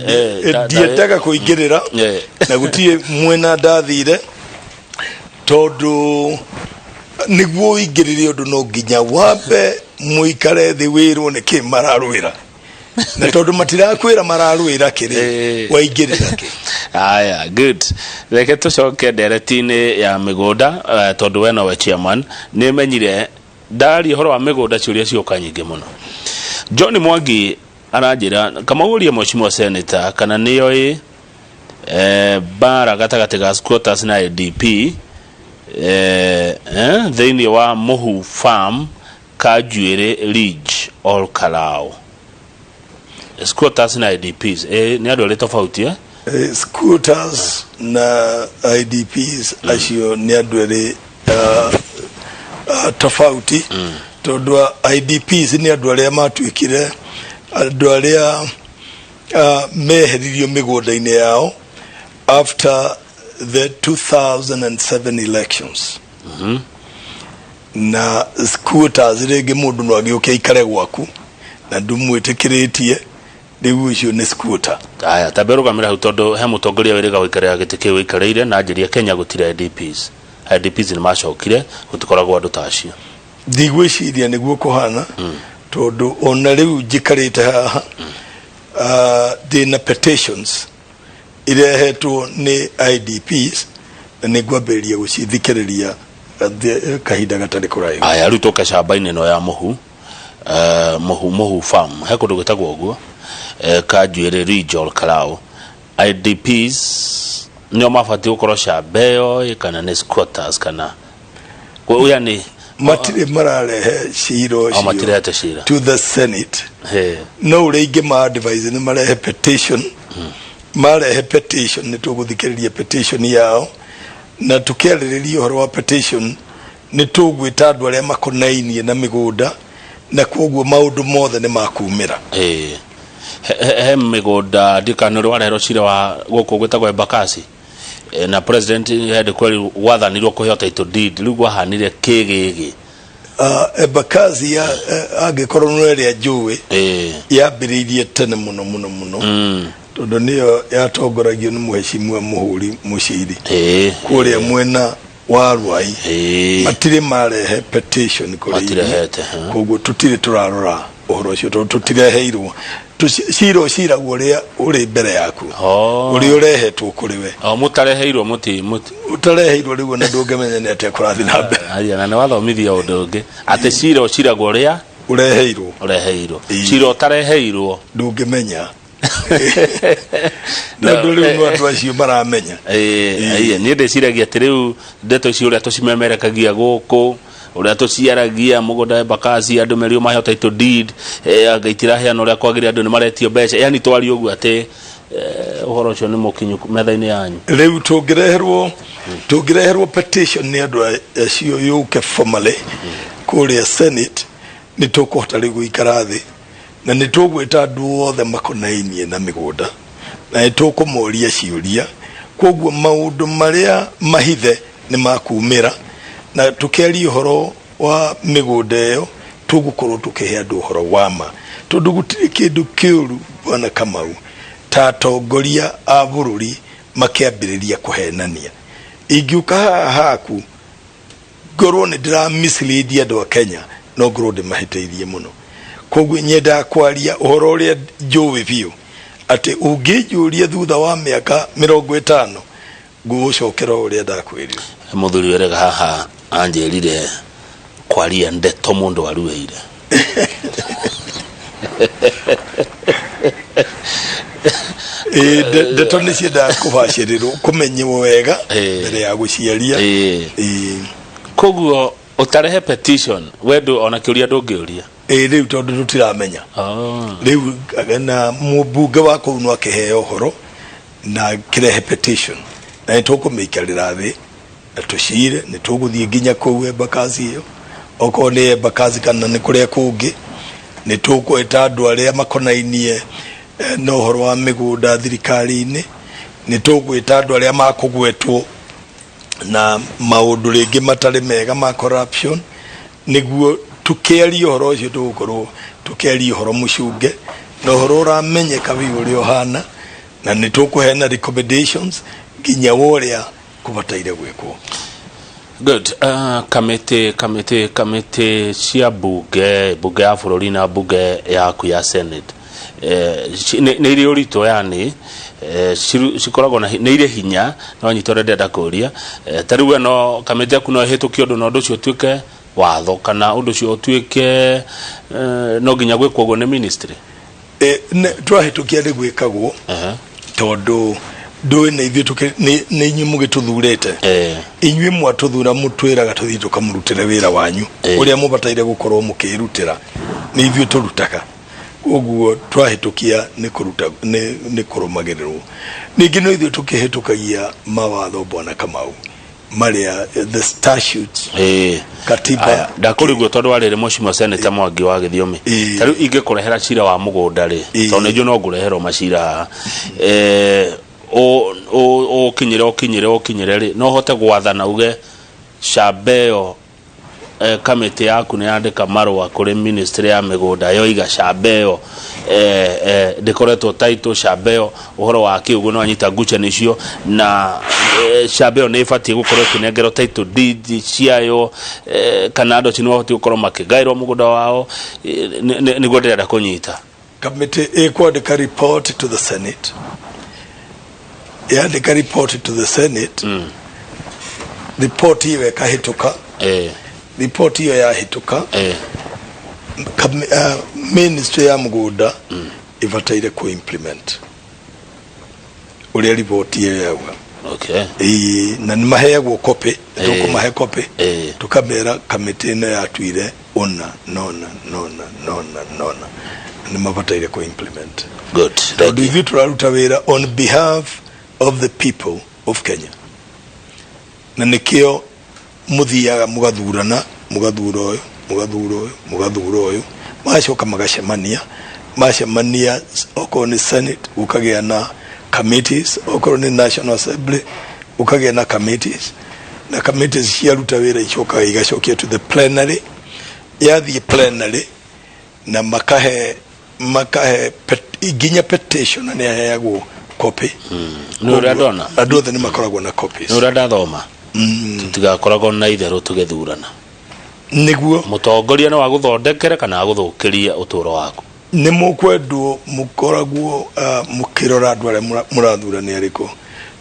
ndiendaga kuingirira na gutie mwena ndathire tondu niguo ingirire undu no nginya wambe muikare thi wirwo ni ki mararwira na tondu matirakwira mararwira kiri waingirira ki. Aya, good. Reke tucoke nderetini ya migunda tondu we nowe chairman ni menyire ndari horo wa migunda ciuria cioka nyingi muno. John Mwangi aranjira kama uria mheshimiwa senator kana niyo bara gatagati ga squatters na IDP thini wa Muhu Farm Kajuire Ridge all Kalao squatters na IDPs ni andu ari tofauti squatters na IDPs acio ni andu ari tofauti tondu IDPs ni andu aria matuikire andu aria meheririo migunda-ini yao after the 2007 elections. Na squatters rege mundu no agiuke ikare gwaku na ndumwitikiritie riu icio ni squatter. Aya taberugamira hu tondu he mutongoria wiriga wikarira gitike wikareire na njiria Kenya gutira IDPs. IDPs ni macokire gutikoragwo andu tacio. Ndigwiciria niguo kuhana tondu ona riu njikarite haha dina petitions irehetwo ni IDPs na nigwambiriria gucithikiriria kahinda gatari kuraihu. Aya riu toka shamba-ini no ya Muhu Farm he kundu gitagwo uguo Kajuire Regional Kalao IDPs nio mafati ukorwo shamba kana ni squatters kana uya ni matire mararehe shiro to the Senate no rege ma advise ni marehe petition marehe petition ni tuguthikiriria petition yao na tukiaririria horo wa petition ni tugwita andu aria makonainie na migunda na koguo maundu mothe ni makumira he migunda ndikanuru warero cire wa guku gwitagwo Embakasi na president had kweli wathanirwo kuheo title deed riu gwahanire kigigi Embakasi ya agikorwo no area njui yambiririe tene muno tondu niyo yatongoragio ni mheshimiwa Muhuri Muciri kuria mwena wa Rwai matire marehe petition kuri koguo tutire turarora uhoro ucio tutireheirwo cira guoria uri mbere yaku uri urehetwo kuri we mutareheirwo utareheirwo riu na ndungemenya ni ate kurathi na mbere aya na wathomithia undu ungi ate cira guoria ureheirwo cira utareheirwo ndungemenya na ndũrĩ no andũ acio maramenya ni ndĩciragia atĩ rĩu ndeto icio ũrĩa tũcimemerekagia gũkũ ũrĩa tũciaragia mũgũnda Embakasi andũ merio mahe title deed ngaitira heana ũrĩa kwagĩrĩire andũ nĩ maretio mbeca yani twari ũguo atĩ ũhoro ũcio nĩ mũkinyu metha-inĩ yanyu rĩu tũngĩreherwo petition nĩ andũ acio yũke formally kũrĩa Senate nĩ tũkũhota rĩu gũikara thĩ na nĩ tũgwĩta andũ othe makonainie na mĩgũnda na nĩ tũkũmoria ciũria koguo maũndũ marĩa mahithe nĩ makumĩra na tũkĩaria ũhoro wa mĩgũnda ĩyo tũgũkorwo tũkĩhe andũ ũhoro wa ma tondũ gũtirĩ kĩndũ kĩũru bwana Kamau ta atongoria a bũrũri makĩambĩrĩria kũhenania ingĩũka haku ngorwo nĩ ndĩra-mislead andũ a Kenya no ngorwo ndĩmahĩtĩirie mũno koguo nyenda kwaria ũhoro ũrĩa njũĩ biũ atĩ ũngĩnjũria thutha wa mĩaka 50 ngũgũcokera ũrĩa ndakwĩrire mũthuri werega haha anjĩrire kwaria ndeto mũndũ warueire ndeto nĩ ciendaga kũbacĩrĩrwo kũmenywo wega mbere ya gũciaria koguo ũtarehe petition wendo ona kĩũria ndũngĩũria rĩu tondũ tũtiramenya rĩu na mũmbunge wa kũu no akĩheo ũhoro na kĩrehe petition na nĩtũkũmĩikarĩra thĩ na tũcire nĩtũgũthiĩ nginya kũu Embakasi ĩyo okorwo nĩ Embakasi kana nĩ kũrĩa kũngĩ nĩtũkwĩta andũ arĩa makonainie na ũhoro wa mĩgũnda thirikari-inĩ nĩtũgwĩta andũ arĩa makũgwetwo na maũndũ rĩngĩ matarĩ mega ma corruption nĩguo tukĩaria ũhoro ũcio tũgũkorwo tukĩaria ũhoro mũcunge na ũhoro ũramenyeka biũ ũrĩa ũhana na nĩtũkũheana recommendations nginya ũrĩa kubataire gwĩkwo. Good. Kamĩtĩ cia bunge ya bũrũri na bunge yaku ya Senate nĩ irĩ ũritũ yani cikoragwo nĩ irĩ hinya no nyitore ndenda kũria ta rĩu no kamĩtĩ yaku no ĩhĩtũkie ũndũ na ũndũ ũcio ũtuĩke watho kana ũndũ ũcio ũtuĩke no nginya gwĩkwo ũguo nĩ ministry twahĩtũkia nĩ gwĩkagwo tondũ ndũĩ na ithuĩ nĩ inyuĩ mũgĩtũthurĩte inyuĩ mwatũthura mũtwĩraga tũthiĩ tũkamũrutĩre wĩra wanyu ũrĩa mũbataire gũkorwo mũkĩrutĩra nĩ ithuĩ tũrutaga ũguo twahĩtũkia nĩ kũrũmagĩrĩrwo ningĩ no ithuĩ tũkĩhĩtũkagia mawatho bwana Kamau marĩa the statutes katiba ndakũriguo tondũ warĩrĩ mũcimo Seneta Mwangi wa Gĩthiomi ta rĩu ingĩkũrehera cira wa mũgũnda rĩ tondũ nĩnjũ no ngũreherwo macira ũkinyĩre rĩ no hote gwathana uge Shabeo kamĩtĩ yaku nĩ yandĩka marũa kũrĩ ministry ya mĩgũnda yoiga Shabeo ndĩkoretwo title Shabeo ũhoro wa kĩũguo no anyita ngucanio icio na Shabeo nĩ ĩbatiĩ gũkorwo ĩkĩnengerwo title deed ciayo kana andũ acio nĩmabatiĩ gũkorwo makĩgaĩrwo mũgũnda wao nĩguo ndĩrenda kũnyita kamĩtĩ ĩkwandĩka report to the Senate yandĩka report to the Senate report hiyo ĩkahĩtũka report hiyo yahĩtũka ministry ya mũgũnda ĩbataire ku implement ũrĩa report hiyo yauga na nĩ maheagwo copy tũkũmahe copy tũkamera kamĩtĩ ĩno yatuire ona nona nĩ mabataire ku implement tondũ ithuĩ tũraruta wĩra on behalf of the people of Kenya na nikio muthiaga mugathurana mugathura ũyũ macoka magacemania okorwo ni Senate ukagĩa na committees okorwo ni National Assembly ukagĩa na committees na committees ciaruta wĩra icokaga igacokia to the plenary yathie plenary na makahe iginya petition na yaheagwo copy nũra ndona andũ othe nĩ makoragwo na copies nũra ndathoma tutigakoragwo na itherũ tũgĩthurana nĩguo mũtongoria no wa gũthondekere kana gũthũkĩria ũtũũro waku nĩ mũkwendwo mũkoragwo mũkĩrora andũ arĩa mũrathura nĩ arĩkũ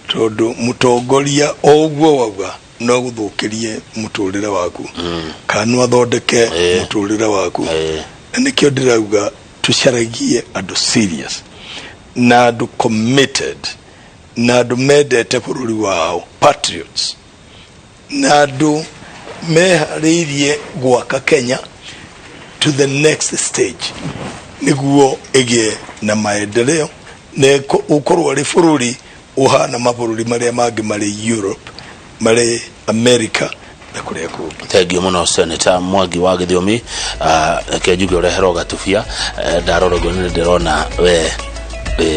tondũ mũtongoria ũguo wauga no gũthũkĩrie mũtũũrĩre waku kana athondeke mũtũũrĩre waku na nĩkĩo ndĩrauga tũcaragie andũ serious na andũ committed na andũ mendete bũrũri wao, patriots, na andũ meharĩirie gwaka Kenya to the next stage niguo ĩgĩe na maendeleo na ũkorwo arĩ bũrũri ũhana mabũrũri marĩa mangĩ marĩ Europe, marĩ America na kũrĩa kũngĩ. Thank you mũno Seneta Mwangi wa Gĩthiomi, kenjuge ũreherwo Gatubia, ndarorogwo nĩ ndĩrona we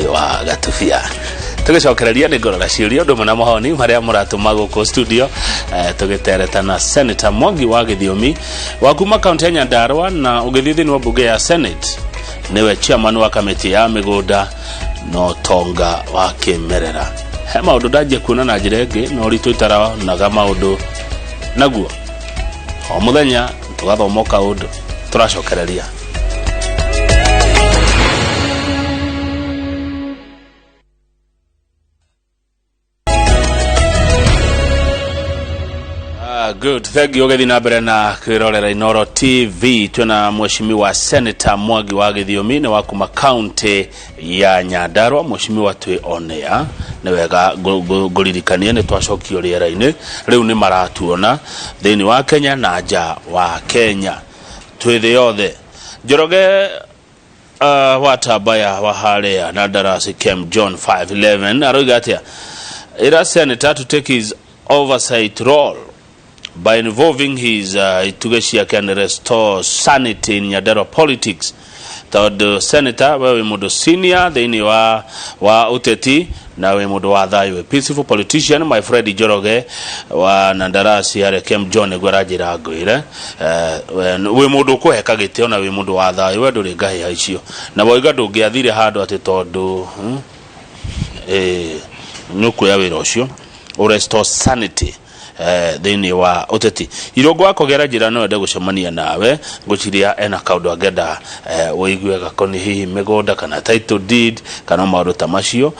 wa Gatubia. Tũgĩcokereria nĩ ngorora ciũria ũndũ na mahoni marĩa mũratũma gũkũ studio, tũgĩtereta na Seneta Mwangi wa Gĩthiomi wa kuma kaunti ya Nyandarua na ũgĩthiĩ thĩinĩ wa bunge ya Senate, nĩwe chairman wa kamĩtĩ ya mĩgũnda no tonga wa kĩmerera. He maũndũ ndanjia kuona na njĩra ĩngĩ no ritũ itaranaga maũndũ naguo o mũthenya tũgathoma kaũndũ tũracokereria. Good. Thank you. Gethina mbere na kwirorera Inoro TV. Tuna mheshimiwa Seneta Mwangi wa Gĩthiomi na wa kuma county ya Nyandarua. Mheshimiwa twi onea na wega ngũririkanie nĩ twacokio rĩera-inĩ rĩu nĩ maratuona thĩinĩ wa Kenya na nja wa Kenya twĩ thĩ yothe. Njoroge watabaya wa harĩa na darasi Kem John 5:11 aroiga atĩa ira senator to take his oversight role by involving his itugecia can restore sanity in Nyandarua politics. The senator we mudo senior thini wa ũteti na we mudo wa thayu, a peaceful politician, my friend Njoroge wa Nandarasi ya Kem John gwarajira ngwire we mudo kuheka gĩtĩo na we mudo wa thayu we ndũrĩ ngahi icio na boiga ndũngĩathire handũ atĩ tondũ nukuya wĩra ũcio restore sanity thini wa ũteti. Irongo wako gera njĩra no ende gũcemania nawe ngũciria ena kaũndũ angenda wĩigue gakoni hihi mĩgũnda kana title deed kana maũndũ ta macio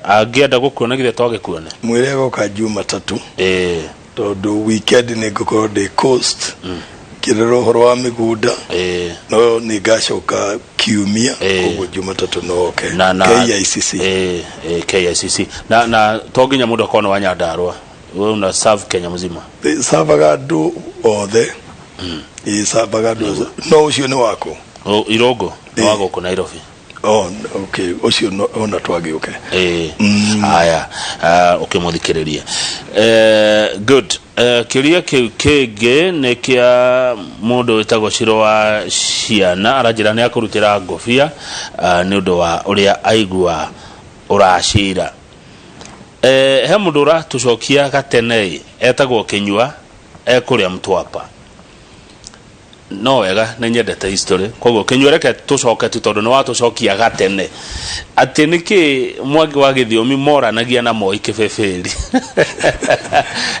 angenda gũkuona githĩ twagĩkuone mwĩre goka Jumatatu tondũ weekend nĩ ngũkorwo ndĩ coast kĩrero ũhoro wa mĩgũnda no nĩ ngacoka kiumia koguo Jumatatu no KICC na tonginya mũndũ akona wa Nyandarua wewe una serve Kenya mzima savagado othe savagado no ucio ni wako Irogo wako ku Nairobi okay ucio no ona twage okay haya ukimudhikiriria good kiria kege ne kia mundu witagwo Shiro wa Ciana arajira ni akurutira ngofia ni undu wa uria aigua urashira he mudura tucokia gatene etagwo Kinyua ekuria Mtwapa no wega nĩ nyendete history koguo Kinyua reke tucoke tondũ nĩ watucokia gatene atĩ nĩkĩ Mwangi wa Gĩthiomi moranagia na Moi Kĩbĩbĩri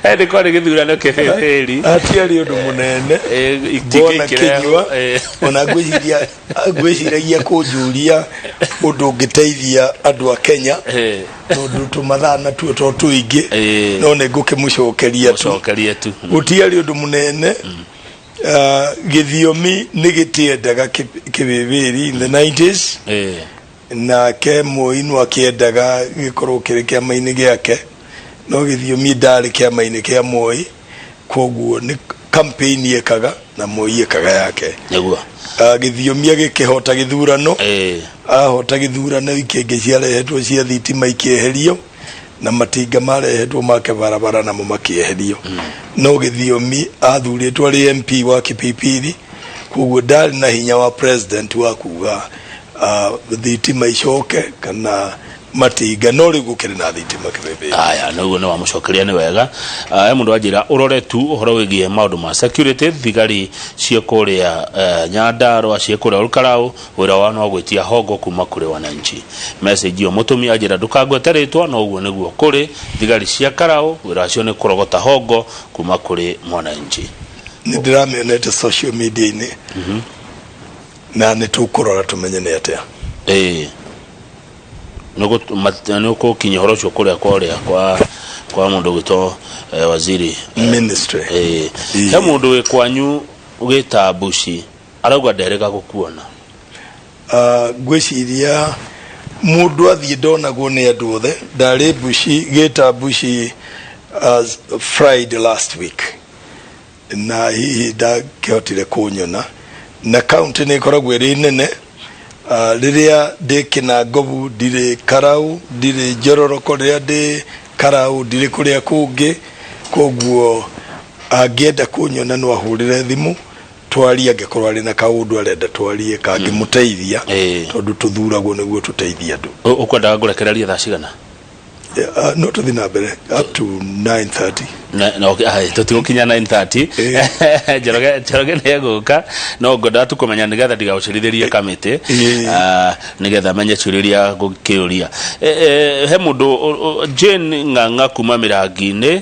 ende kwarĩ gĩthurano Kĩbĩbĩri atiarĩ ũndũ mũnene bona Kinyua ona gwĩciragia kũnjũria ũndũ ũngĩteithia andũ a Kenya tondũ tũmathana tuo tũingĩ no nĩ ngũkĩmũcokeria tu gũtiarĩ ũndũ mũnene Gĩthiomi nĩ gĩtiendaga Kĩbĩbĩri in the 90s na ke Moi no akĩendaga gĩkorwo kĩrĩ kĩama-inĩ gĩake no Gĩthiomi ndarĩ kĩama-inĩ kĩa Moi koguo nĩ campaign yekaga na Moi yekaga yake nĩguo Gĩthiomi agĩkĩhota gĩthurano ahota gĩthurano ikĩngĩ ciarehetwo cia thitima ikĩeherio na matinga marehetwo make barabara na makĩeherio no Gĩthiomi athurĩtwo arĩ MP wa Kĩpipiri koguo ndarĩ na hinya wa president wa kuga thitima icoke kana matinga no rĩu gũkĩrĩ na thitima Kĩbĩbĩri aya nĩguo nĩ wamũcokeria nĩ wega mũndũ anjĩra ũrore tu ũhoro wĩgiĩ maũndũ ma security thigari ciekũrĩa Nyandarua ciekũrĩa Olkarau wĩra wao no gwĩtia hongo kuma kũrĩ wananchi message yo mũtumia anjĩra ndũkangweterĩtwo no ũguo nĩguo kũrĩ thigari cia Karau wĩra cio nĩ kũrogota hongo kuma kũrĩ mwananchi nĩ ndĩramĩonete social media-inĩ na nĩ tũkũrora tũmenye nĩ atĩa nuko kinya horo cio kuria kwa mundu gito waziri ministry he mundu we kwanyu ugita Bushi arauga nderega gukuona gwiciria mundu athie ndonagwo ni andu othe ndari bushi geta bushi Friday last week na hihi da kihotire kunyona na county ni koragwo ri nene riria ndikina ngovu ndire karau ndire njororoko riria ndi karau ndire kuria kungi koguo angienda kunyona no ahurire thimu twaria ngekorwo ari na kaundu arenda twarie kangimuteithia tondu tuthuragwo niguo tuteithia andu ukwendaga ngurekereria thaa cigana no tuthi na mbere up to 9:30 na okay tutigukinya 9:30 Njoroge ne guka no ngoda tukumenya nigetha ndigagucirithirie kamiti nigetha menye ciuria gukiuria he mundu Jane Ng'ang'a kuma Mirangini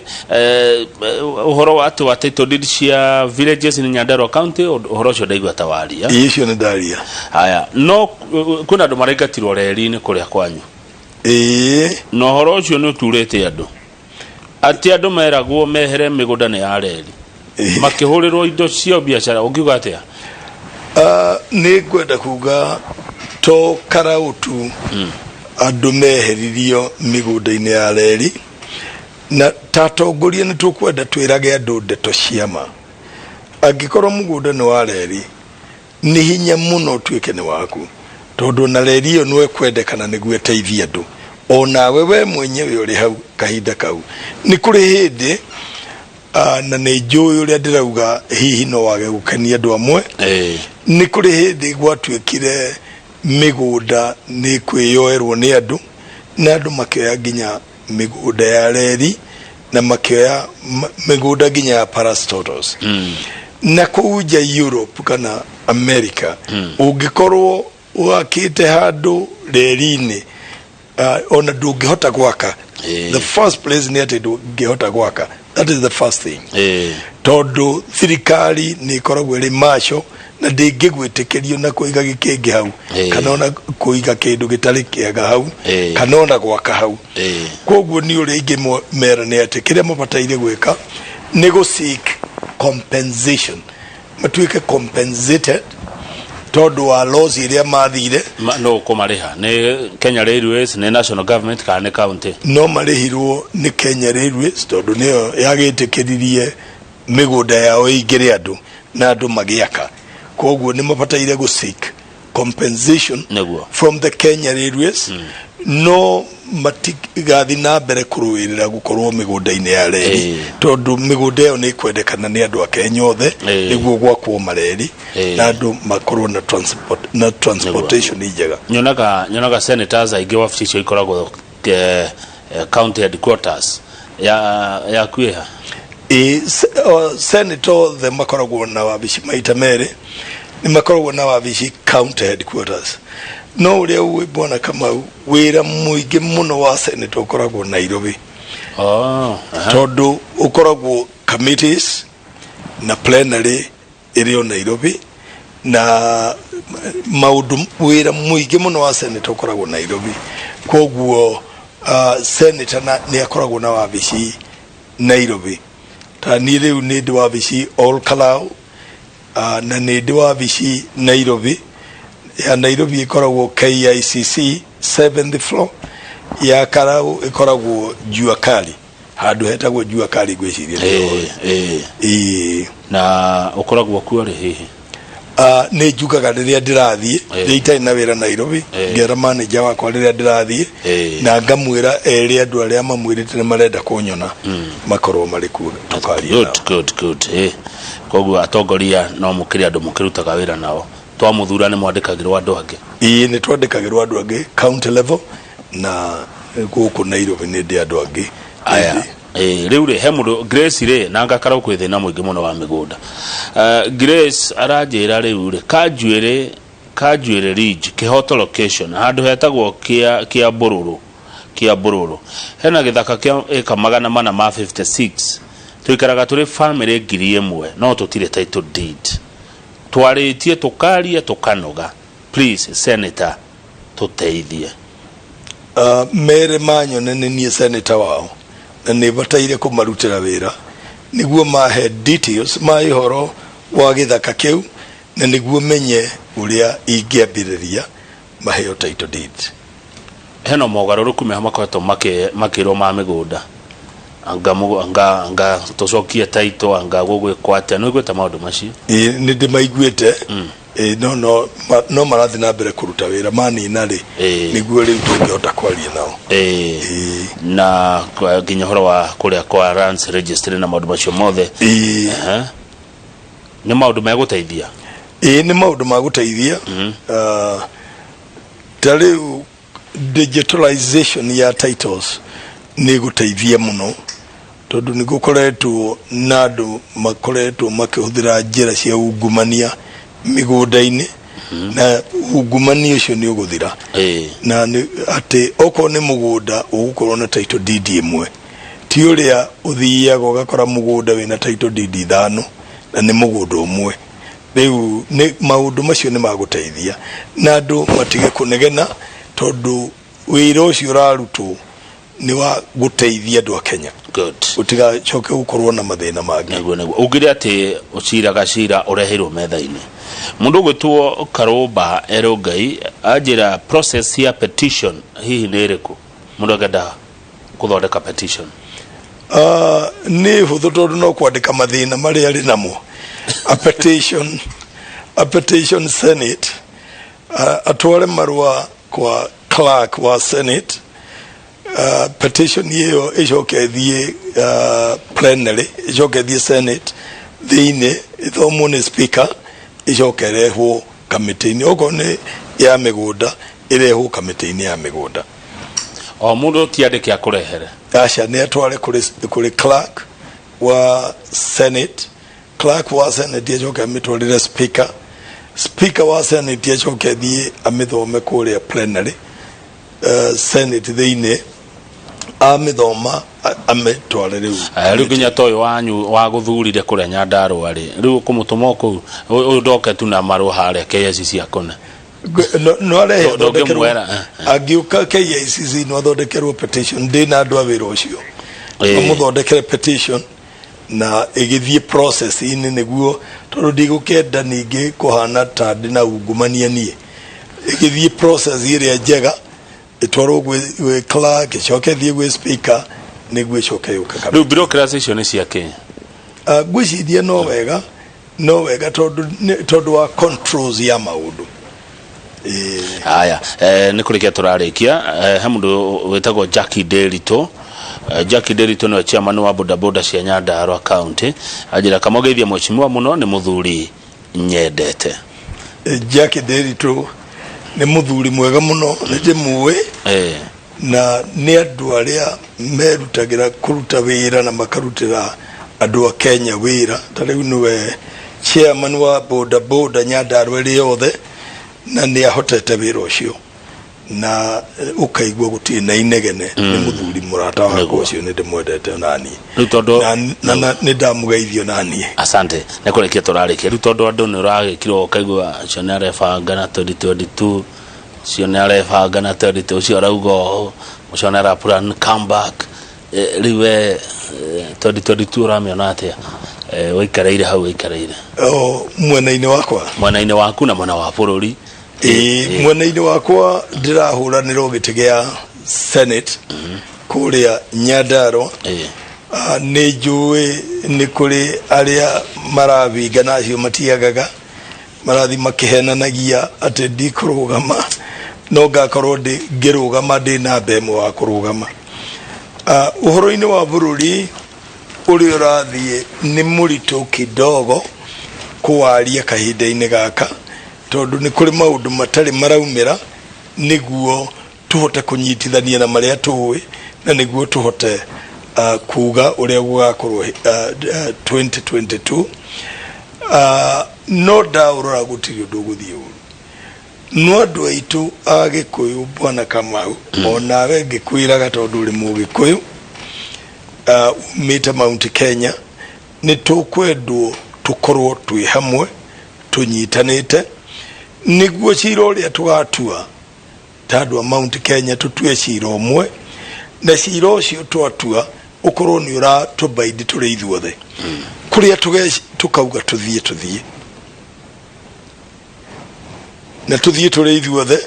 uhoro wa title deed cia villages in Nyandarua County uhoro cio ndaigua tawaria icio ni ndaria haya no kuna andu maraingatirwo reri-ini kuria kwanyu no horo ucio ni uturite andu ati andu meragwo mehere migunda ni ya reri makihurirwo indo cio biashara ungiuga atia ni gwenda kuga to karautu andu meheririo migunda-ini ya reri na tatongoria ni tukwenda twirage andu ndeto ciama angikorwo mugunda ni wa reri ni hinya muno tuike ni waku tondu na reri iyo nwe kwendekana niguo teithia andu ona wewe mwenyewe uri hau kahinda kau ni kuri hindi na ni njui uria ndirauga hihi no wage gukenia andu amwe ni kuri hindi gwatuikire migunda ni kwiyoerwo ni andu na andu makioya nginya migunda ya reri na makioya migunda nginya ya parastotals na kuja Europe kana America ungikorwo wakite handu reri-ini ona ndungihota gwaka the first place ni ati ndungihota gwaka that is the first thing tondu thirikari ni koragwo ri macho na ndingigwitikirio na kuiga gikingi hau kana ona kuiga kindu gitari kiega hau kana ona gwaka hau koguo ni uri ingi mera ni ati kiria mabataire gwika ni go seek compensation matuike compensated tondu wa laws iria mathire no kumariha ni Kenya Railways ni national government kana ni county no marihirwo ni Kenya Railways tondu niyo yagitikiririe migunda yao igire andu na andu magiaka koguo ni mabataire go seek compensation from the Kenya Railways no matigathi na mbere kuruirira gukorwo migunda-ini ya reri tondu migunda yo ni kwendekana ni andu a Kenya othe niguo gwakwo mareri na andu makorwo na transportation ijega nyonaga senators aingi wabici cio ikoragwo county headquarters ya kwiha senator the makoragwo na wabici maita mere ni makoragwo na wabici county headquarters no uria uwe bwana kama wira muingi muno wa senator ukoragwo Nairobi tondu ukoragwo committees na plenary irio Nairobi na maundu wira muingi muno wa senator ukoragwo Nairobi koguo senator ni akoragwo na wabici Nairobi ta ni riu ni ndi wabici all Kalau na ni ndi wabici Nairobi ya Nairobi ikoragwo KICC 7th floor ya Kalau ikoragwo Jua Kali handu hetagwo Jua Kali gwiciria na ukoragwo kuori hihi ni njugaga riria ndirathie riita na wira Nairobi ngera manager wakwa riria ndirathie na ngamwira eri andu aria mamwirite ni marenda kunyona makorwo mari ku tukaria good koguo atongoria no mukiri andu mukirutaga wira nao twamuthura ni mwandikagirwo andu angi ni twandikagirwo andu angi county level na guku Nairobi ni ndi andu angi aya riu ri he mundu Grace ri na ngakara kwithina muingi muno wa migunda Grace aranjira riu ri Kanjuire Ridge kihoto location handu hetagwo kia Bũrũri hena githaka kia eka 456 tuikaraga turi family 1,000 no tutire title deed twaritie tukaria tukanoga please senator tuteithie mere manyone ni senator wao na ni bataire kumarutira wira niguo mahe details ma ihoro wa githaka kiu na niguo menye uria ingiambiriria maheo title deed heno mogaruruku me makoretwo makirwo ma migunda anga tucokie taito anga gugwikwate no gweta maundu macio ni ndimaiguite no marathi na mbere kuruta wira manina ri niguo riu tungihota kwaria nao na nginya horo wa kuria kwa runs registry na maundu macio mothe ni maundu meguteithia ni maundu maguteithia tariu digitalization ya titles ni guteithia muno tondu ni gukoretwo na andu makoretwo makihuthira njira cia ungumania migunda-ini na ungumania ucio ni uguthira na ati oko ni mugunda ugukorwo na title deed imwe ti uria uthiaga ugakora mugunda wina title deed 5 na ni mugunda umwe riu ni maundu macio ni maguteithia na andu matige kunegena tondu wira ucio urarutwo ni wa guteithia andu a Kenya utiga choke gukorwo na mathina mangi ugire ati uciraga cira urehirwo metha-ini mundu gwitwo Karumba Erongai ajira process ya petition hihi ni iriku mundu agenda kuthondeka petition ni huthu tondu no kwandika mathina mari ari namo a petition Senate atware marua kwa clerk wa Senate petition hiyo icokethie plenary icokethie Senate thiine ithomo ni speaker icokerehwo committee-ini oko ni ya migunda irehwo committee-ini ya migunda o mundu tiandike akurehere asha ni atware kuri clerk wa Senate icoke amitwarire speaker wa Senate icokethie amithome kuria plenary Senate thiine amithoma ametware riu nginya toyo wanyu wa guthurire kuria Nyandarua ri riu kumutuma ku ndoke tu na maru haria KICC akona no arehe agiuka KICC no thondekerwo petition ndina andu a wira ucio muthondekere petition na igithie process ini niguo tondu ndigukenda ningi kuhana ta ndina ungumania nie igithie process iria njega itwaro gwe clerk icokethie gwe speaker niguo icoke yuka riu bureaucracy icio ni cia Kenya gwiciria no wega tondu wa controls ya maundu haya ni kurikia turarikia he mundu wetagwo Jackie Derito no chairman wa bodaboda cia Nyandarua county ajira kamogeithia mheshimiwa muno ni muthuri nyendete Jackie Derito ni muthuri mwega muno ndimuwe na ni andu aria merutagira kuruta wira na makarutira andu a Kenya wira tariu niwe chairman wa bodaboda Nyandarua yothe na ni ahotete wira ucio na ukaigwa gutie na inegene ni muthuri murata wa ucio ni ndimwendete nani na ni ndamugeithio nani asante na kurekia turarikia rutondo andu ni uragikirwo ukaigwa cionere banga na 2022 cionere banga na 2022 ucio raugo cionera plan comeback riwe 2022 ramiona atia waikareire hau waikareire mwena-ini waku na mwana wa bũrũri mwena-ini wakwa ndirahuranirwo giti gia Senate kuria Nyandarua ni njui ni kuri aria maravinga nacio matiagaga marathi makihenanagia ati ndikurugama no ngakorwo ngirugama ndi na mbemwe wa kurugama uhoro-ini wa bũrũri uri urathie ni murito kidogo kuwaria kahinda-ini gaka tondu ni kuri maundu matari maraumira niguo tuhote kunyitithania na maria tuwi na niguo tuhote kuga uria gugakorwo 2022 no ndaurora gutiri undu guthie uru no andu aitu agikuyu bwana Kamau onawe ngikwiraga tondu uri mugikuyu umite Mount Kenya ni tukwendwo tukorwo twi hamwe tunyitanite niguo cira uria tugatua tandu Mount Kenya tutue cira umwe na cira ucio twatua ukorwo ni ura tubaidi turi ithuothe kuria tukauga tuthie na tuthie turi ithuothe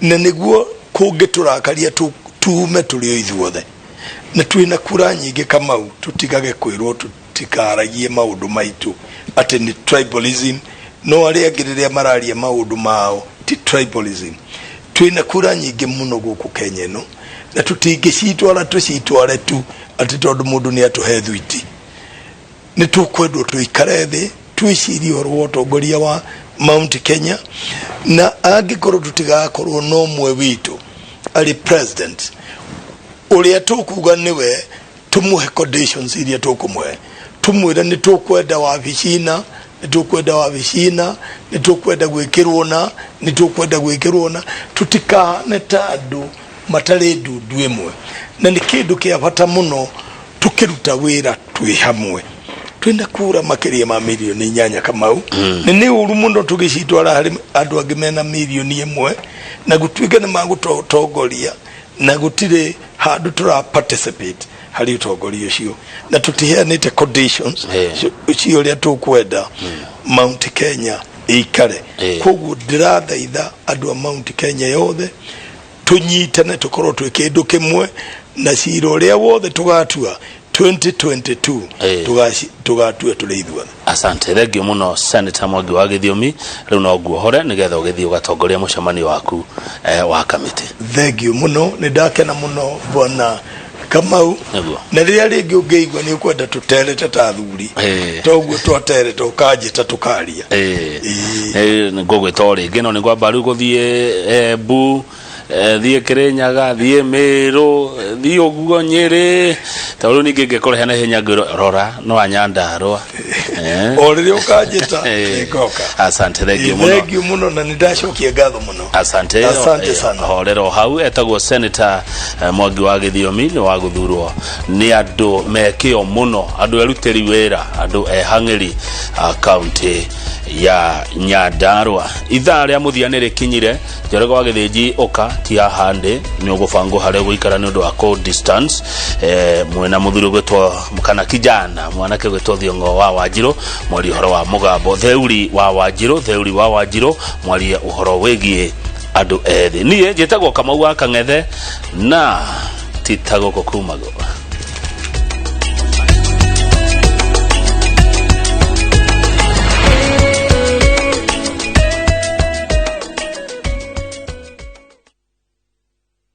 na niguo kungi turakaria tume turi ithuothe na twina kura nyingi Kamau tutigage kwirwo tutikaragie maundu maitu ati ni tribalism no aria ngiriria mararia maundu mao ti tribalism twina kura nyingi muno guku Kenya no na tutingicitwara tucitware tu ati tondu mundu ni atuhe thwiti ni tukwendwo tuikare thi twicirie horo utongoria wa Mount Kenya na angikorwo tutigakorwo no mwe witu ali president uria tukuga niwe tumuhe conditions iria tukumwe tumwira ni tukwenda wabicina ni tukwenda gwikirwo na tutikane tandu matari ndundu imwe na ni kindu kia bata muno tukiruta wira twi hamwe twenda kura makiria ma milioni 8 Kamau ni uru muno tugicitwara hari andu angi mena milioni 1 na gutwika ni magutongoria na gutire handu tura participate hari utongoria ucio na tutiheanite conditions ucio ria tukwenda Mount Kenya ikare koguo ndirathaitha andu a Mount Kenya yothe tunyitane tukorwo twi kindu kimwe na ciro ria wothe tugatua 2022 tugatua tuli ithuothe. Asante thengio muno Seneta Mwangi wa Gĩthiomi riu no guohore nigetha ugithi ugatongoria mucemani waku wa kamiti. Thengio muno ni ndakena muno bwana Kamau na riria ringi ungeigwa ni ukwenda tuterete ta thuri toguo twatere tukajita tukaria ngugwita ringi no ni kwamba riu guthie bu thie Kirinyaga thie Meru thie uguo Nyeri tawuru ningi ngekora hena hinya rora no Nyandarua orire ukajita ngoka. Asante thengio muno na nindashokia ngatho muno. Asante sana horero hau etagwo Seneta Mwangi wa Gĩthiomi ni wa guthurwo ni andu mekio muno andu eruteri wira andu ehang'eri county ya Nyandarua. Ithaa ria muthia ni rikinyire Njoroge wa Gĩthĩnji uka tia hande ni ugubango hare guikara ni undu wa cold distance mwena muthuri gwetwo mukana kijana mwanake gwetwo Thiongo wa Wanjiru mwari uhoro wa mugambo theuri wa Wanjiru mwari uhoro wegie andu ethi nie njitagwo Kamau wa Kang'ethe na titago kumago.